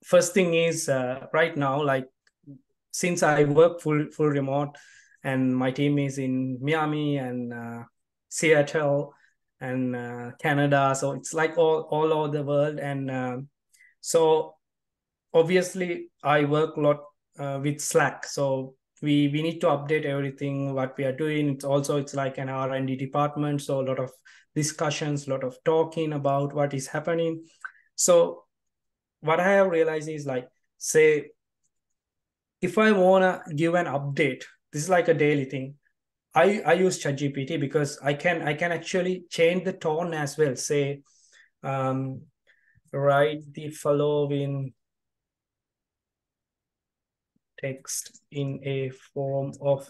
first thing is right now, like, since I work full remote, and my team is in Miami and Seattle and Canada, so it's like all over the world. And so obviously I work a lot with Slack. So we need to update everything what we are doing. It's like an R&D department, so a lot of discussions, a lot of talking about what is happening. So what I have realized is, like, say if I want to give an update, this is like a daily thing. I use ChatGPT because I can actually change the tone as well. Say, write the following text in a form of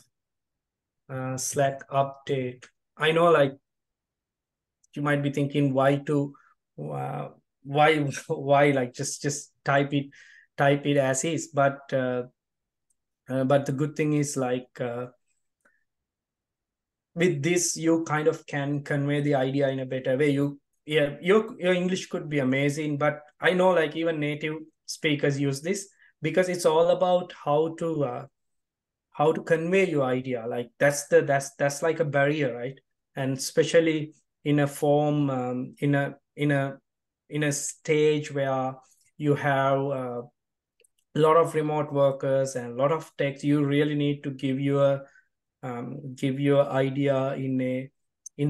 Slack update. I know, like, you might be thinking why like just type it as is, but the good thing is, like, with this you kind of can convey the idea in a better way. Your English could be amazing, but I know, like, even native speakers use this, because it's all about how to convey your idea. Like, that's like a barrier, right? And especially in a form, in a stage where you have a lot of remote workers and a lot of tech, you really need to give your idea in the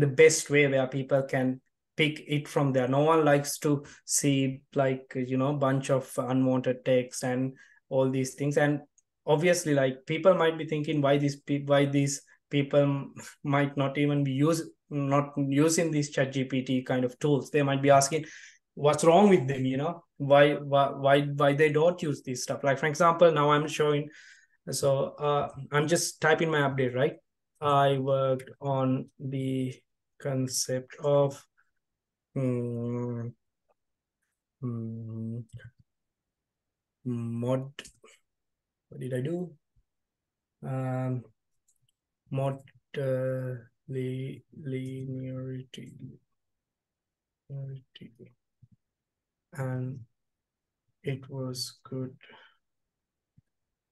best way, where people can pick it from there. No one likes to see, like, bunch of unwanted text and all these things. And obviously, like, people might be thinking why these people might not even be not using these ChatGPT kind of tools. They might be asking what's wrong with them, why they don't use this stuff. Like, for example, now I'm showing. So I'm just typing my update, right? I worked on the concept of mod. What did I do? Mod linearity, and it was good.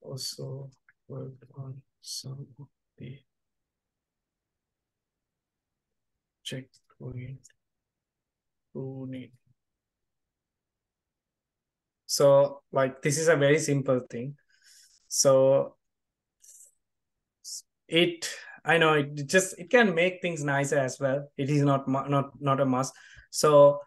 Also worked on some of the checkpoint pruning. So like this is a very simple thing. So I know it can make things nicer as well. It is not a must. So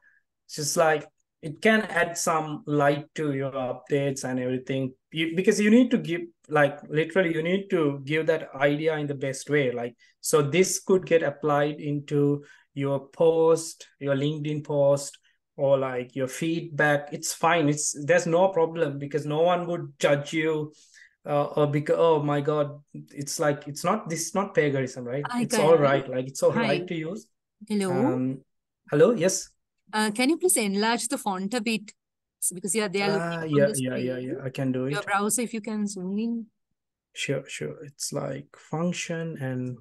just like it can add some light to your updates and everything, because you need to give, like literally you need to give that idea in the best way. Like, so this could get applied into your post, your LinkedIn post, or like your feedback. It's fine, there's no problem, because no one would judge you, or because, oh my god, it's like this is not plagiarism, right? Hi, It's all Kyle. right, like it's all Hi. right to use. Hello. Hello, yes. Can you please enlarge the font a bit? Because they are looking on Yeah, the screen. yeah, I can do Your it. browser, if you can zoom in. Sure. It's like function and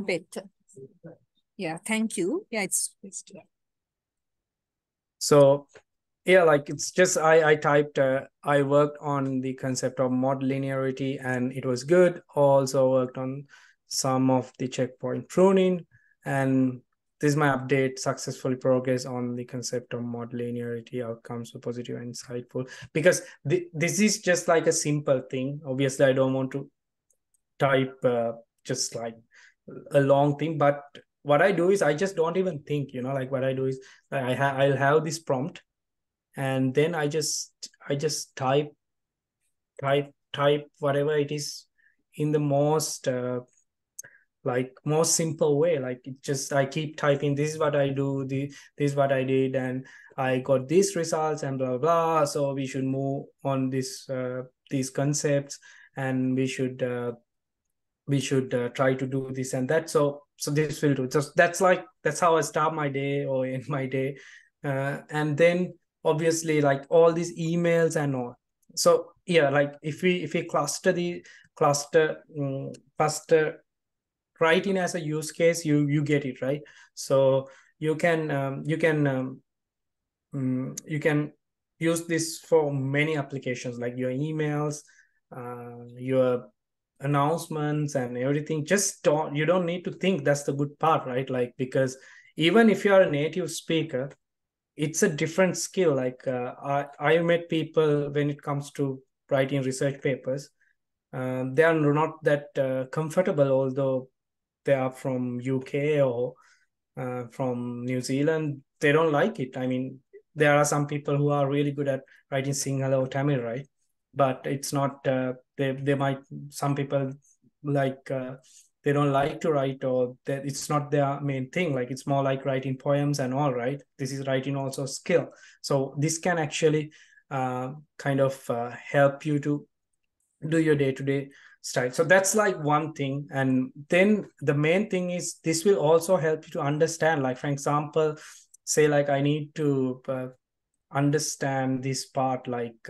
better. Yeah, thank you. Yeah, it's so yeah, like it's just I typed I worked on the concept of model linearity and it was good. Also worked on some of the checkpoint pruning, and this is my update: successfully progress on the concept of model linearity, outcomes were positive and insightful. Because this is just like a simple thing. Obviously I don't want to type just like a long thing, but what I do is I just don't even think, like what I do is I'll have this prompt, and then I just type whatever it is in the most most simple way. Like it just, I keep typing, this is what I do, this is what I did, and I got these results and blah blah. So we should move on these concepts, and we should try to do this and that. So this will do. Just that's how I start my day or end my day. And then obviously like all these emails and all. So yeah, like if we cluster writing as a use case, you get it right. So you can you can use this for many applications, like your emails, your announcements and everything. You don't need to think. That's the good part, right? Like, because even if you are a native speaker, it's a different skill. Like I met people, when it comes to writing research papers, they are not that comfortable, although they are from UK or from New Zealand. They don't like it. I mean, there are some people who are really good at writing Sinhala or Tamil, right? But it's not. They might, some people like they don't like to write, or that it's not their main thing. Like it's more like writing poems and all, right? This is writing also skill. So this can actually kind of help you to do your day-to-day style. So that's like one thing. And then the main thing is this will also help you to understand, like for example, say like I need to understand this part, like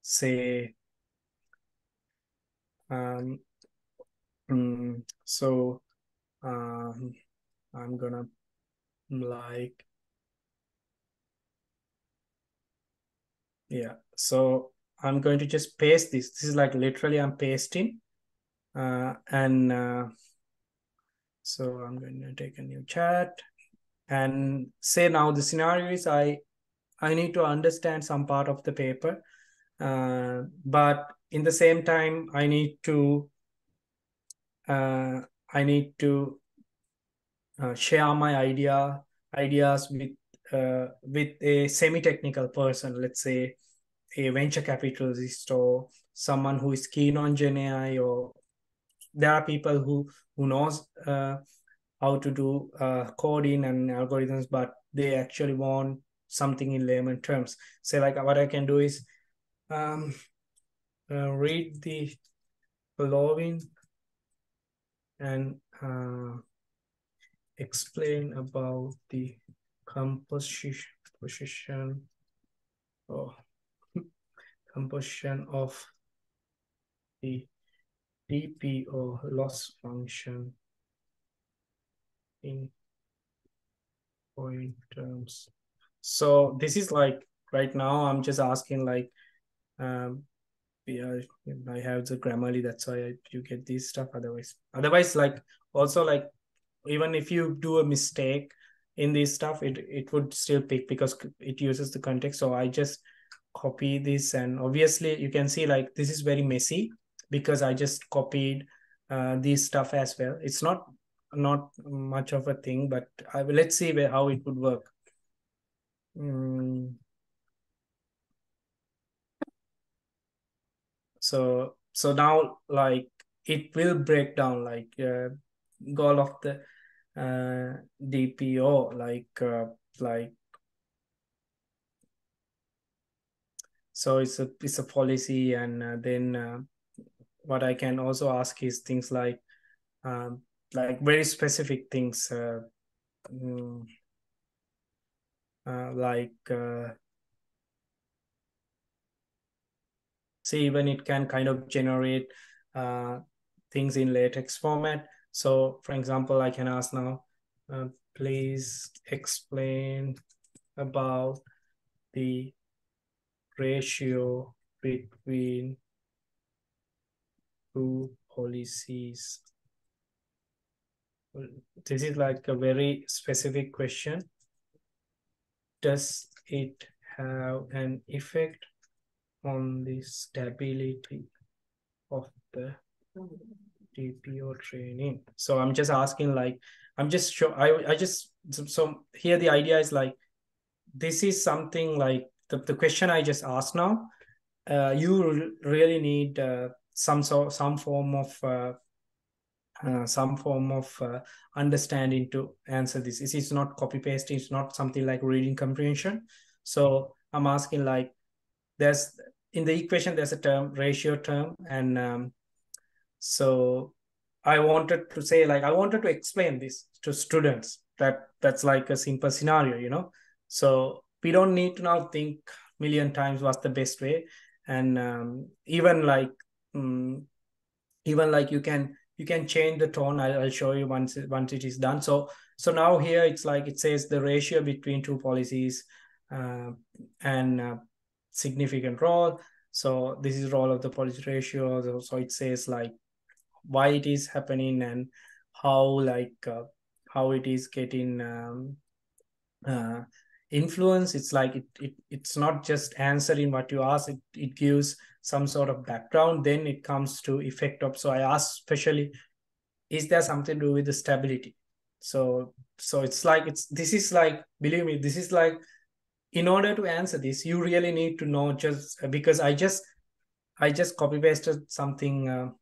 say um, so I'm gonna like, yeah, so I'm going to just paste this is like literally I'm pasting and so I'm going to take a new chat and say now the scenario is I need to understand some part of the paper, but in the same time I need to share my ideas with a semi-technical person, let's say a venture capitalist or someone who is keen on GenAI, or there are people who knows how to do coding and algorithms, but they actually want something in layman terms. Say like what I can do is read the following and explain about the composition or composition of the DP or loss function in point terms. So this is like right now I'm just asking like yeah, I have the Grammarly, that's why you get this stuff. Otherwise, like also like even if you do a mistake in this stuff, it would still pick because it uses the context. So I just copy this, and obviously you can see like this is very messy because I just copied this stuff as well. It's not much of a thing, but let's see how it would work. So now like it will break down like goal of the DPO like so it's a policy, and then what I can also ask is things like very specific things see, even it can kind of generate things in latex format. So for example, I can ask now, please explain about the ratio between two policies. This is like a very specific question. Does it have an effect on the stability of the DPO training? So I'm just asking, like, I'm just sure so here the idea is like, this is something like the question I just asked now. You really need some form of understanding to answer this. This is not copy paste. It's not something like reading comprehension. So I'm asking like, there's in the equation there's a term, ratio term, and so I wanted to say like I wanted to explain this to students. That's like a simple scenario. So we don't need to now think million times what's the best way, and even like you can change the tone. I'll show you once it is done. So now here it's like it says the ratio between two policies and significant role. So this is role of the policy ratio. So it says like why it is happening and how it is getting influence. It's like it's not just answering what you ask. It gives some sort of background. Then it comes to effect of. So I asked especially, is there something to do with the stability? So it's like this is like, believe me, this is like, in order to answer this, you really need to know, just because I just copy pasted something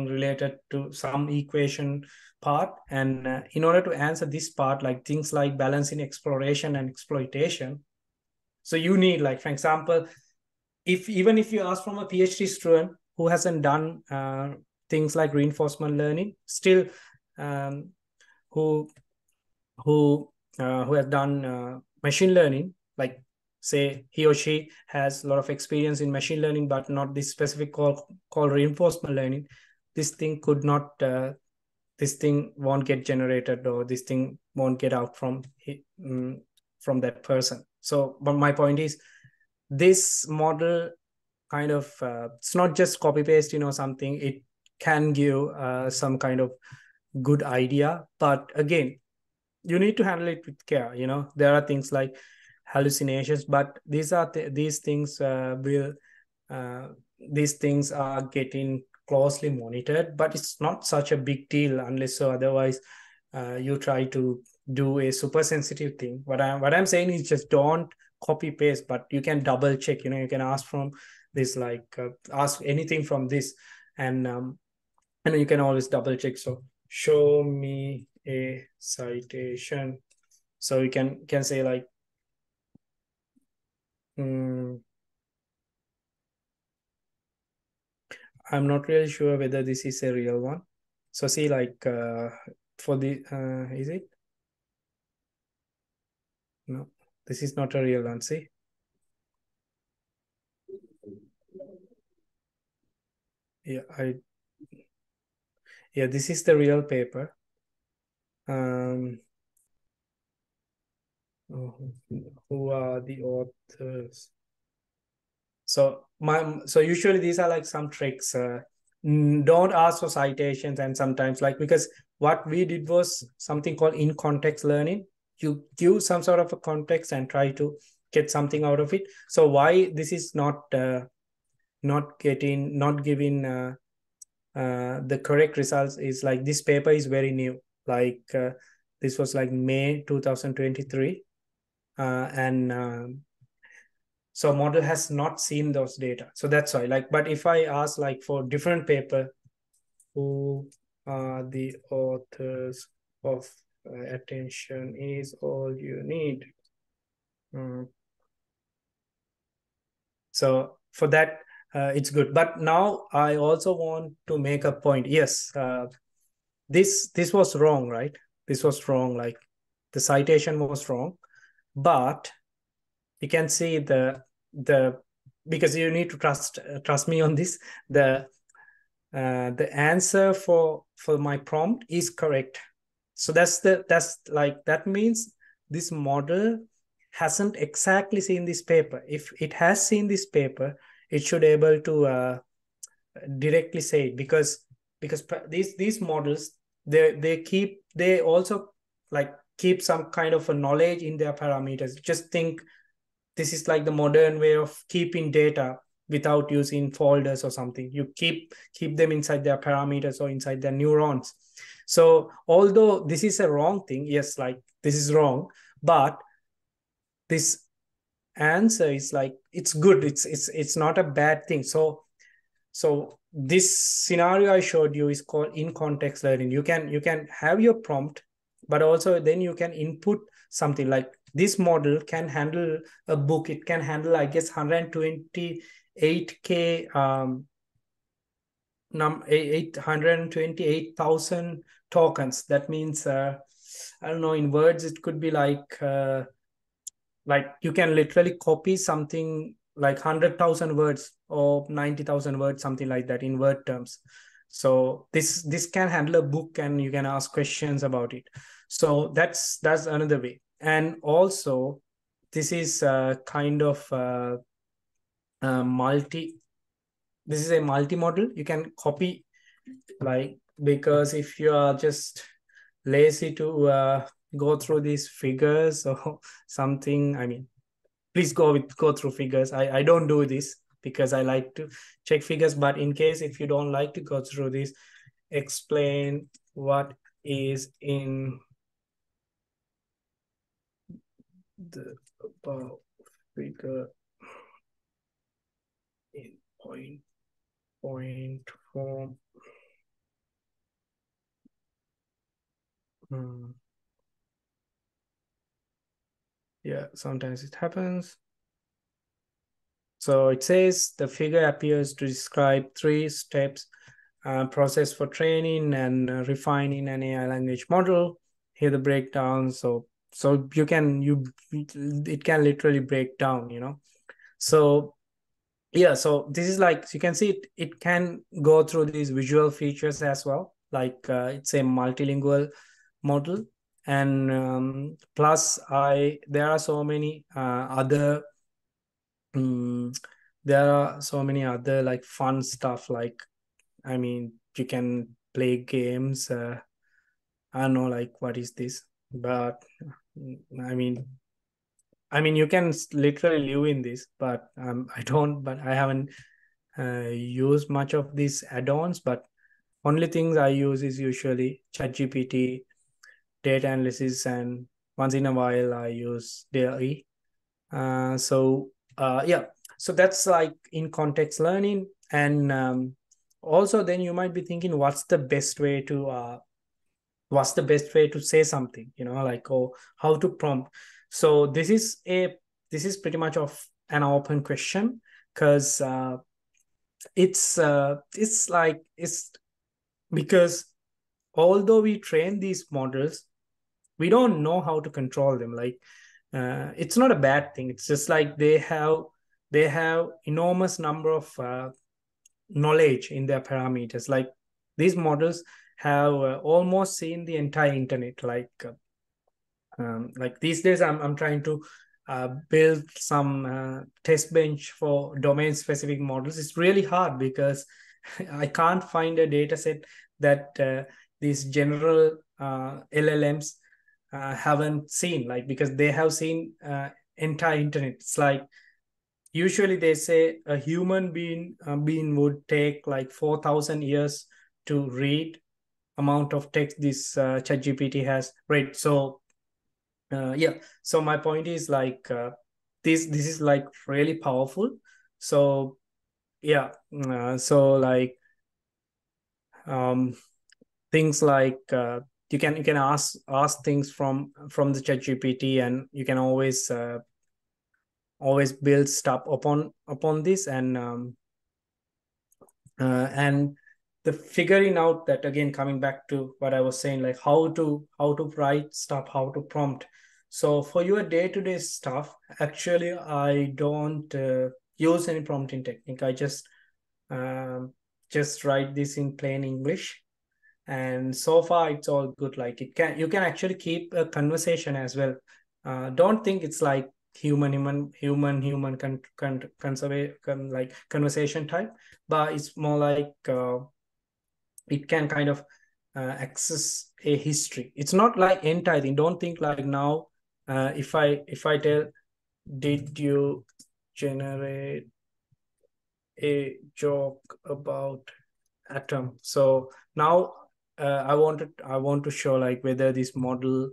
related to some equation part, and in order to answer this part, like things like balancing exploration and exploitation, so you need, like, for example, even if you ask from a PhD student who hasn't done things like reinforcement learning, still who has done machine learning, like say he or she has a lot of experience in machine learning, but not this specific called reinforcement learning, this thing could not, this thing won't get generated, or this thing won't get out from that person. So, but my point is, this model kind of, it's not just copy paste, something. It can give some kind of good idea, but again, you need to handle it with care. There are things like hallucinations, but these things these things are getting closely monitored, but it's not such a big deal unless so otherwise you try to do a super sensitive thing. What I'm saying is, just don't copy paste, but you can double check. You can ask from this, like ask anything from this, and you can always double check. So show me a citation. So you can say like, I'm not really sure whether this is a real one. So see, like for the is it? No, this is not a real one. See, yeah, this is the real paper. Who are the authors? So usually these are like some tricks. Don't ask for citations, and sometimes like, because what we did was something called in context learning. You give some sort of a context and try to get something out of it. So why this is not giving the correct results is like, this paper is very new. Like this was like May 2023, and so model has not seen those data. So that's why, like, but if I ask like for different paper, who are the authors of attention is all you need. So for that, it's good. But now I also want to make a point. Yes, this was wrong, right? This was wrong. Like the citation was wrong, but you can see the because you need to trust me on this. The answer for my prompt is correct. So that means this model hasn't exactly seen this paper. If it has seen this paper, it should able to directly say it, because these models, they also like keep some kind of a knowledge in their parameters. Just think, this is like the modern way of keeping data without using folders or something. You keep them inside their parameters or inside their neurons. So although this is a wrong thing, yes, like this is wrong, but this answer is like, it's good. It's not a bad thing. So this scenario I showed you is called in context learning. You can have your prompt, but also then you can input something. Like this model can handle a book. It can handle, I guess, 128k 828,000 tokens. That means I don't know, in words it could be like you can literally copy something like 100,000 words or 90,000 words, something like that, in word terms. So this can handle a book, and you can ask questions about it. So that's another way. And also this is kind of multi. This is a multi-model. You can copy, like, because if you are just lazy to go through these figures or something, I mean, please go through figures. I don't do this because I like to check figures. But in case if you don't like to go through this, explain what is in the above figure in point form. Yeah, sometimes it happens. So it says the figure appears to describe 3 steps process for training and refining an AI language model. Here the breakdown. So it can literally break down, So yeah, so this is like, you can see it can go through these visual features as well. Like it's a multilingual model. And plus there are so many other there are so many other like fun stuff. Like, I mean, you can play games. I don't know, like, what is this? But I mean, you can literally live in this, but I haven't used much of these add-ons. But only things I use is usually ChatGPT, data analysis, and once in a while I use DALL-E. So that's like in context learning. And also then you might be thinking, what's the best way to say something, like, or how to prompt. So this is pretty much of an open question, because it's because although we train these models, we don't know how to control them. Like it's not a bad thing. It's just like they have enormous number of knowledge in their parameters. Like these models have almost seen the entire internet. Like these days I'm trying to build some test bench for domain-specific models. It's really hard because I can't find a data set that these general LLMs haven't seen, like, because they have seen entire internet. It's like usually they say a human being would take like 4,000 years to read amount of text this ChatGPT has read. So yeah, so my point is like this is like really powerful. So yeah, so like things like you can ask things from the ChatGPT, and you can always build stuff upon this, and the figuring out that, again, coming back to what I was saying, like how to write stuff, how to prompt. So for your day-to-day stuff, actually I don't use any prompting technique. I just write this in plain English, and so far it's all good. Like you can actually keep a conversation as well. Don't think it's like human like conversation type, but it's more like it can kind of access a history. It's not like entire thing. Don't think like now if I tell, did you generate a joke about atom? So now I want to show like whether this model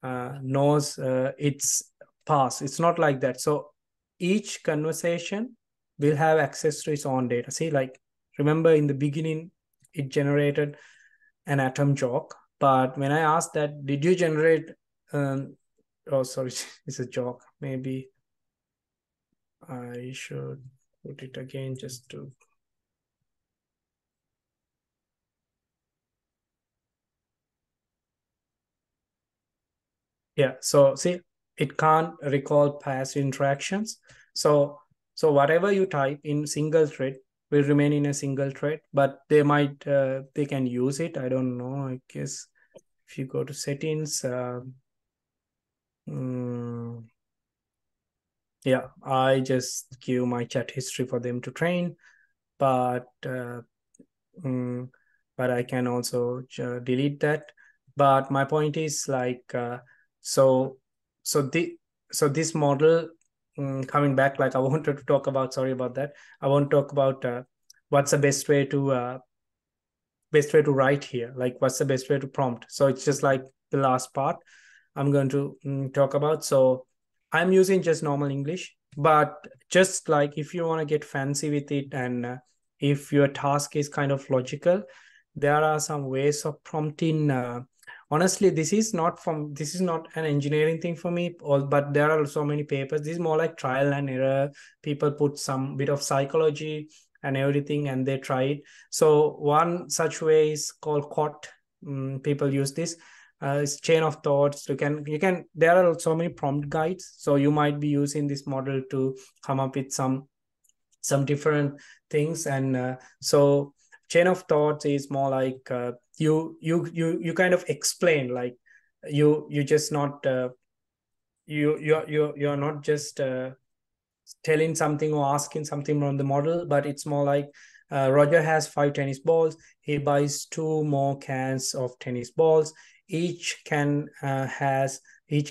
knows its past. It's not like that. So each conversation will have access to its own data. See, like, remember in the beginning it generated an atom joke, but when I asked that, did you generate oh sorry, it's a joke. Maybe I should put it again just to yeah. So see, it can't recall past interactions. So whatever you type in single thread will remain in a single thread, but they can use it. I don't know. I guess if you go to settings, yeah, I just give my chat history for them to train, but I can also delete that. But my point is like so this model, coming back, like I wanted to talk about, sorry about that, I want to talk about what's the best way to write here, like what's the best way to prompt. So it's just like the last part I'm going to talk about. So I'm using just normal English, but just like if you want to get fancy with it, and if your task is kind of logical, there are some ways of prompting. Honestly, this is not an engineering thing for me, but there are so many papers. This is more like trial and error. People put some bit of psychology and everything, and they try it. So one such way is called COT. People use this. It's chain of thoughts. You can. There are so many prompt guides. So you might be using this model to come up with some different things. And so chain of thoughts is more like you kind of explain, like you're not just telling something or asking something from the model, but it's more like Roger has 5 tennis balls. He buys 2 more cans of tennis balls. Each can has 3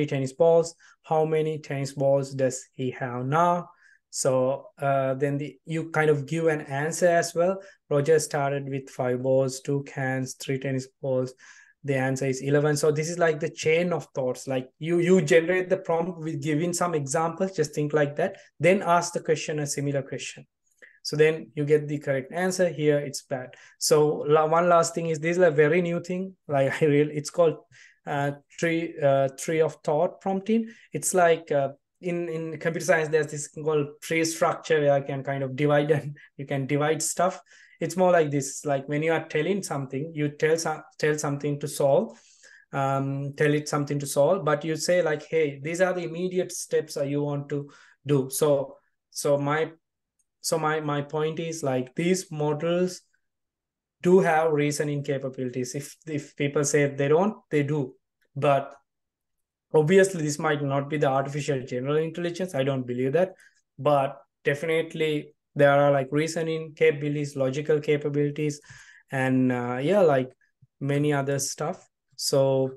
tennis balls. How many tennis balls does he have now? So then you kind of give an answer as well. Roger started with 5 balls, 2 cans, 3 tennis balls. The answer is 11. So this is like the chain of thoughts. Like you generate the prompt with giving some examples. Just think like that. Then ask the question, a similar question. So then you get the correct answer. Here it's bad. So one last thing is, this is a very new thing. Like it's called tree of thought prompting. It's like in computer science, there's this thing called tree structure, where I can kind of divide, and you can divide stuff. It's more like this. Like when you are telling something, you tell something to solve. Tell it something to solve, but you say like, hey, these are the immediate steps you want to do. So my point is, like, these models do have reasoning capabilities. If people say they don't, they do. But obviously this might not be the artificial general intelligence. I don't believe that, but definitely there are like reasoning capabilities, logical capabilities, and yeah, like many other stuff. So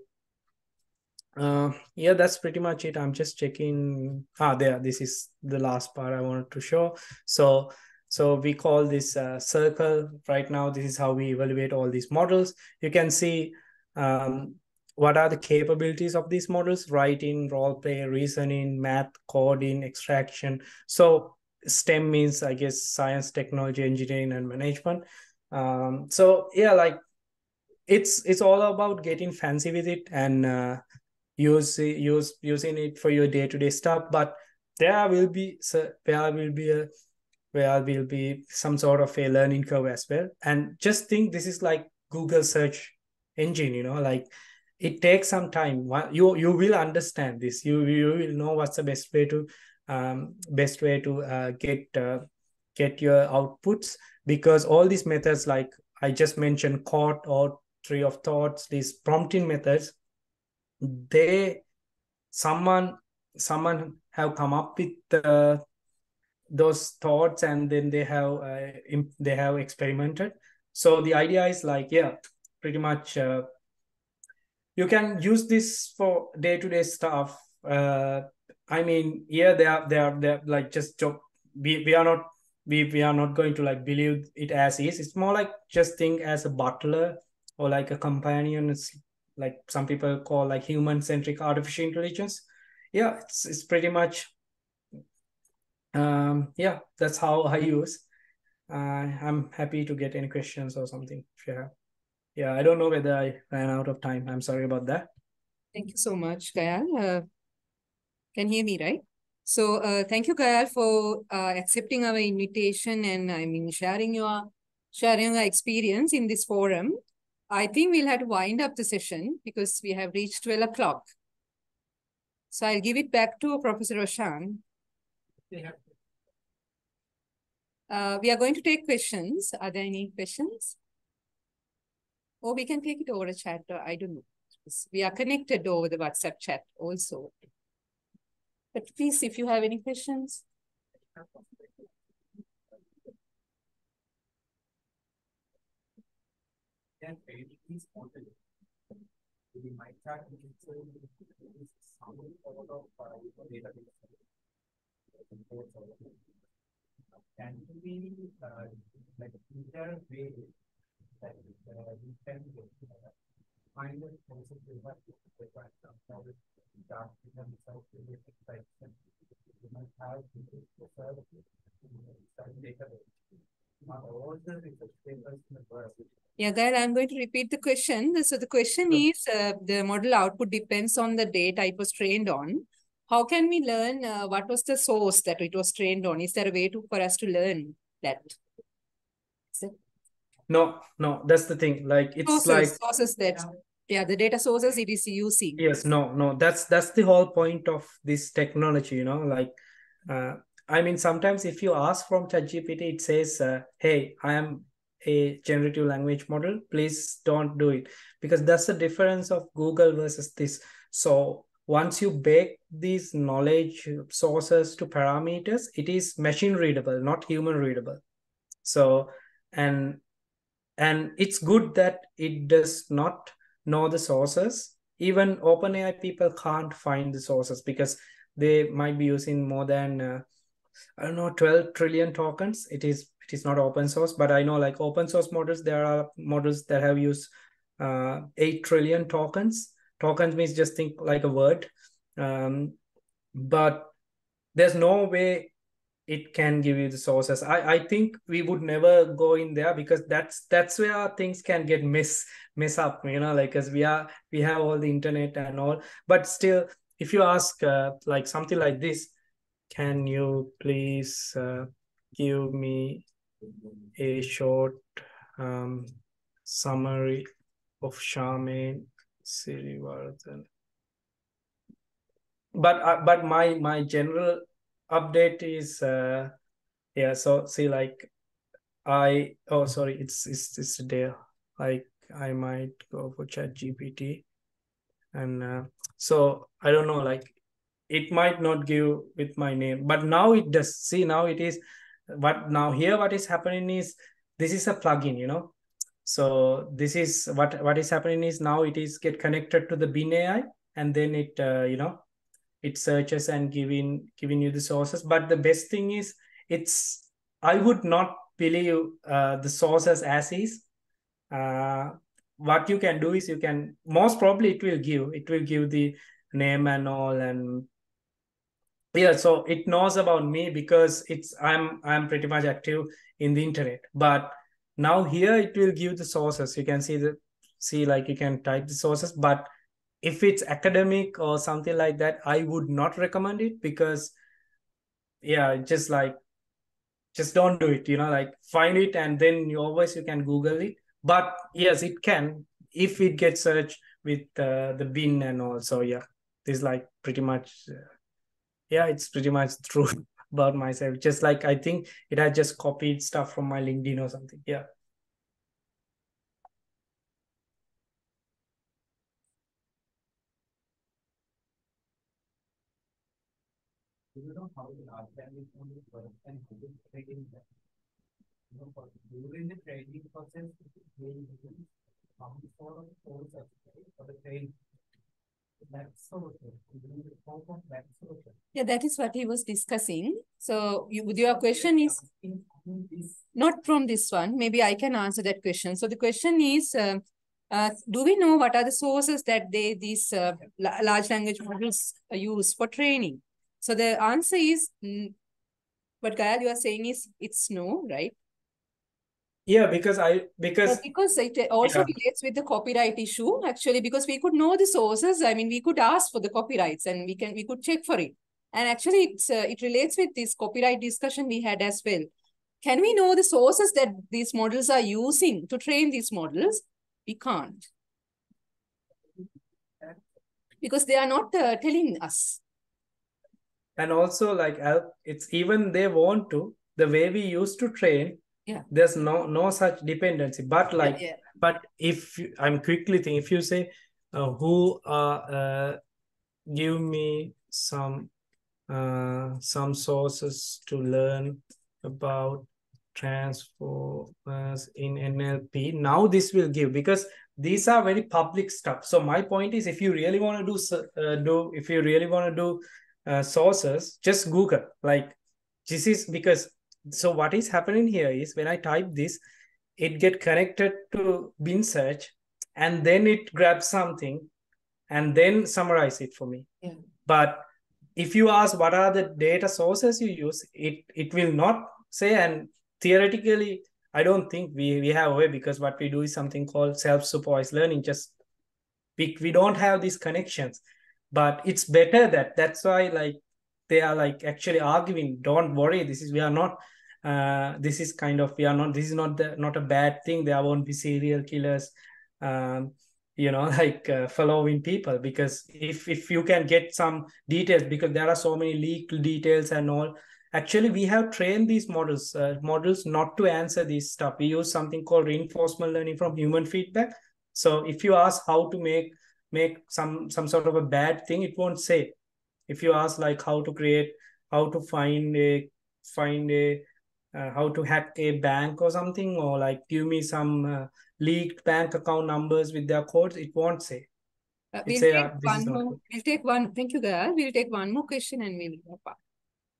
yeah, that's pretty much it. I'm just checking. There, this is the last part I wanted to show. So we call this circle right now. This is how we evaluate all these models. You can see what are the capabilities of these models: writing, role play, reasoning, math, coding, extraction. So STEM means, I guess, science, technology, engineering, and management. So yeah, like it's all about getting fancy with it and using it for your day-to-day stuff. But there will be some sort of a learning curve as well. And just think, this is like Google search engine, like it takes some time. You will understand this. You will know what's the best way to get your outputs, because all these methods, like I just mentioned, COT or tree of thoughts, these prompting methods, they someone have come up with those thoughts, and then they have experimented. So the idea is like, yeah, pretty much you can use this for day-to-day stuff. I mean, yeah, they are like just job. We are not going to like believe it as is. It's more like just think as a butler or like a companion. It's like some people call like human-centric artificial intelligence. Yeah, it's pretty much yeah, that's how I use. I'm happy to get any questions or something if you have. Yeah, I don't know whether I ran out of time. I'm sorry about that. Thank you so much, Kayal. Can hear me, right? So thank you, Kayal, for accepting our invitation and I mean sharing your experience in this forum. I think we'll have to wind up the session because we have reached 12 o'clock. So I'll give it back to Professor Roshan. We are going to take questions. Are there any questions? Or we can take it over a chat. I don't know. We are connected over the WhatsApp chat also. But please, if you have any questions. Can we like either way that we can find a process that you might have Yeah, Gail, I'm going to repeat the question. So the question is, the model output depends on the data it was trained on. How can we learn what was the source that it was trained on? Is there a way for us to learn that? No, that's the thing. Like it's sources that, yeah, the data sources it is using. Yes, no, that's the whole point of this technology, like I mean, sometimes if you ask from ChatGPT, it says, hey, I am a generative language model, please don't do it, because that's the difference of Google versus this. So once you bake these knowledge sources to parameters, it is machine readable, not human readable. So and it's good that it does not know the sources. Even OpenAI people can't find the sources because they might be using more than I don't know, 12 trillion tokens. It is not open source, but I know like open source models, there are models that have used 8 trillion tokens. Tokens means just think like a word. But there's no way it can give you the sources. I think we would never go in there, because that's where things can get mess up, like, because we have all the internet and all. But still, if you ask like something like this, can you please give me a short summary of Shamane, Siriwardhana? But my general update is yeah, so see, like sorry, it's there. Like I might go for ChatGPT. And so I don't know, like it might not give with my name, but now it does. See, now it is what is happening is this is a plugin, you know. So this is what is happening is now it is get connected to the Bin AI, and then it it searches and giving you the sources. But the best thing is I would not believe the sources as is. What you can do is you can most probably it will give the name and all, and yeah, so it knows about me because I'm pretty much active in the internet. But now here it will give the sources. You can see like you can type the sources. But if it's academic or something like that, I would not recommend it, because yeah, just don't do it, you know, like find it and then you can Google it. But yes, it can if it gets searched with the bin and all. So yeah, this is like pretty much yeah, it's pretty much true about myself. Just like I think it had just copied stuff from my LinkedIn or something. Yeah. Do you know how the large language model works and how to train that? You know, during the training process, they use some sort of process, right, for the training. Yeah, that is what he was discussing. So your question is not from this one. Maybe I can answer that question. So the question is, do we know what are the sources that these large language models use for training? So the answer is, what Gayal you are saying is it's no, right? Yeah, because it also relates with the copyright issue, actually, because we could know the sources. I mean, we could ask for the copyrights and we could check for it. And actually, it relates with this copyright discussion we had as well. Can we know the sources that these models are using to train these models? We can't. Because they are not telling us. And also, like, it's even they want to, the way we used to train, yeah, there's no such dependency. But like, but if I'm quickly thinking, if you say, give me some sources to learn about transformers in NLP, now this will give, because these are very public stuff. So my point is, if you really want to do sources, just Google. Like, this is because, so what is happening here is when I type this, it get connected to bin search, and then it grabs something and then summarize it for me. Yeah. But if you ask what are the data sources you use, it will not say. And theoretically, I don't think we have a way, because what we do is something called self-supervised learning. Just we don't have these connections. But it's better that's why, like, they are like actually arguing, don't worry, this is not a bad thing. There won't be serial killers like following people, because if you can get some details, because there are so many leaked details and all. Actually, we have trained these models not to answer this stuff. We use something called reinforcement learning from human feedback. So if you ask how to make some sort of a bad thing, it won't say. If you ask like how to find a how to hack a bank or something, or like give me some leaked bank account numbers with their codes, it won't say. We'll take one. Thank you, Gayal. We'll take one more question and we'll wrap up.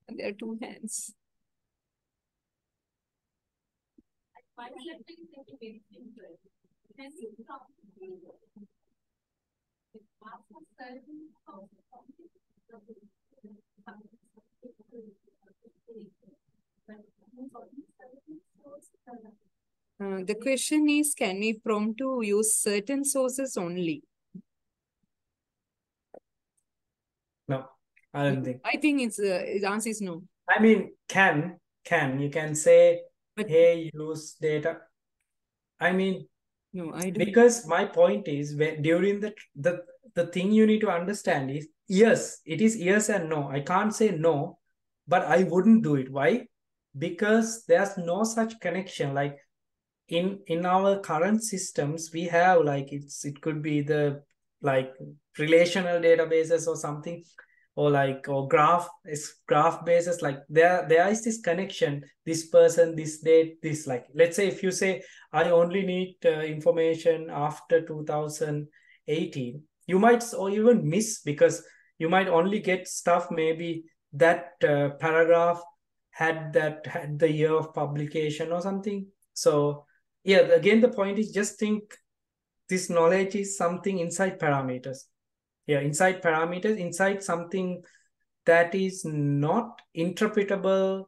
And there are two hands. The question is, can we prompt to use certain sources only? No, I don't think. I think the answer is no. I mean, you can say, but hey, use data. I mean, no, I don't. Because my point is, during the thing you need to understand is, yes, it is yes and no. I can't say no, but I wouldn't do it. Why? Because there's no such connection. Like in our current systems, we have like it could be the like relational databases or something, or graph basis, like there is this connection, this person, this date, this, like, let's say if you say I only need information after 2018, you might or even miss, because you might only get stuff maybe that paragraph had the year of publication or something. So yeah, again, the point is, just think this knowledge is something inside parameters. Yeah, inside parameters, inside something that is not interpretable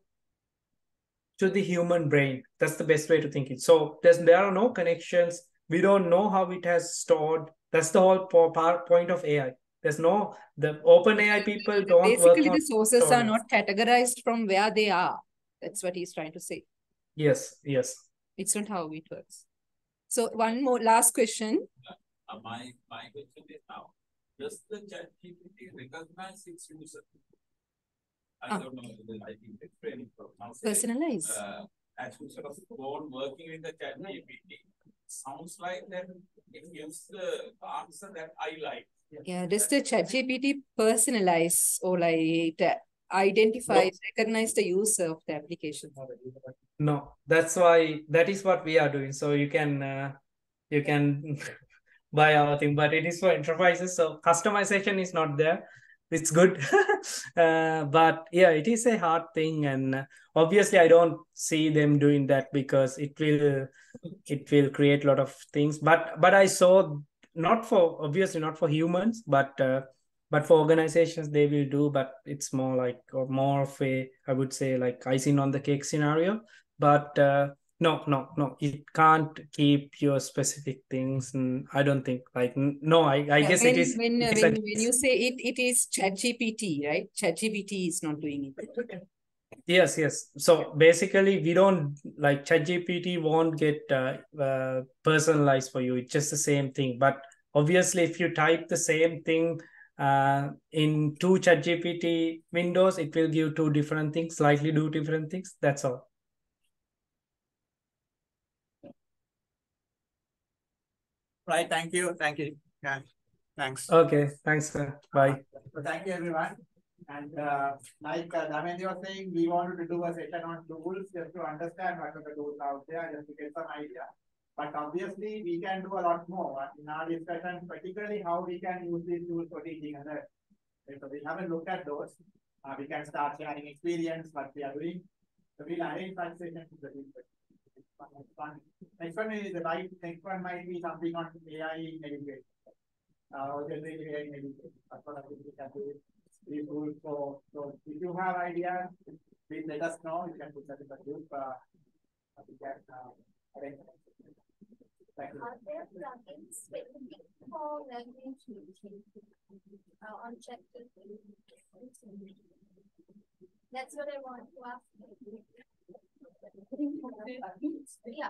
to the human brain. That's the best way to think it. So there are no connections. We don't know how it has stored. That's the whole point of AI. The open AI people don't work Basically, on the sources are storing. not categorized from where they are. That's what he's trying to say. Yes. It's not how it works. So one more last question. My question is now, does the ChatGPT recognize its user? I don't know whether I think it's training from now. Personalize. As you sort of go on working with the ChatGPT, sounds like that it gives the answer that I like. Yeah, does the ChatGPT personalize or like identifies, recognize the user of the application? No, that is what we are doing. So you can buy our thing, but it is for enterprises. So customization is not there. It's good. But yeah, it is a hard thing. And obviously I don't see them doing that, because it will create a lot of things. But I saw, obviously not for humans, but for organizations they will do, but it's more of a, I would say, like icing on the cake scenario. But no, it can't keep your specific things. And I don't think, no, I guess it is. When you say it is ChatGPT, right? ChatGPT is not doing it. Yes. So basically, we don't, like, ChatGPT won't get personalized for you. It's just the same thing. But obviously, if you type the same thing in two ChatGPT windows, it will give two different things, slightly do different things. That's all. Right. Thank you. Yeah. Thanks. Okay. Thanks, sir. Bye. So thank you, everyone. And like Damayanthi was saying, we wanted to do a session on tools just to understand what are the tools out there, just to get some idea. But obviously, we can do a lot more in our discussion, particularly how we can use these tools for teaching others. So we haven't looked at those. We can start sharing experience, what we are doing. So we'll arrange such sessions. Next one is next one might be something on AI in education. Generative AI in education. That's what I think we can do. So if you have ideas, please let us know. You can put that in the group. We can arrange. Thank you. Are there plugins specific for language on ChatGPT? That's what I want to ask. Yeah.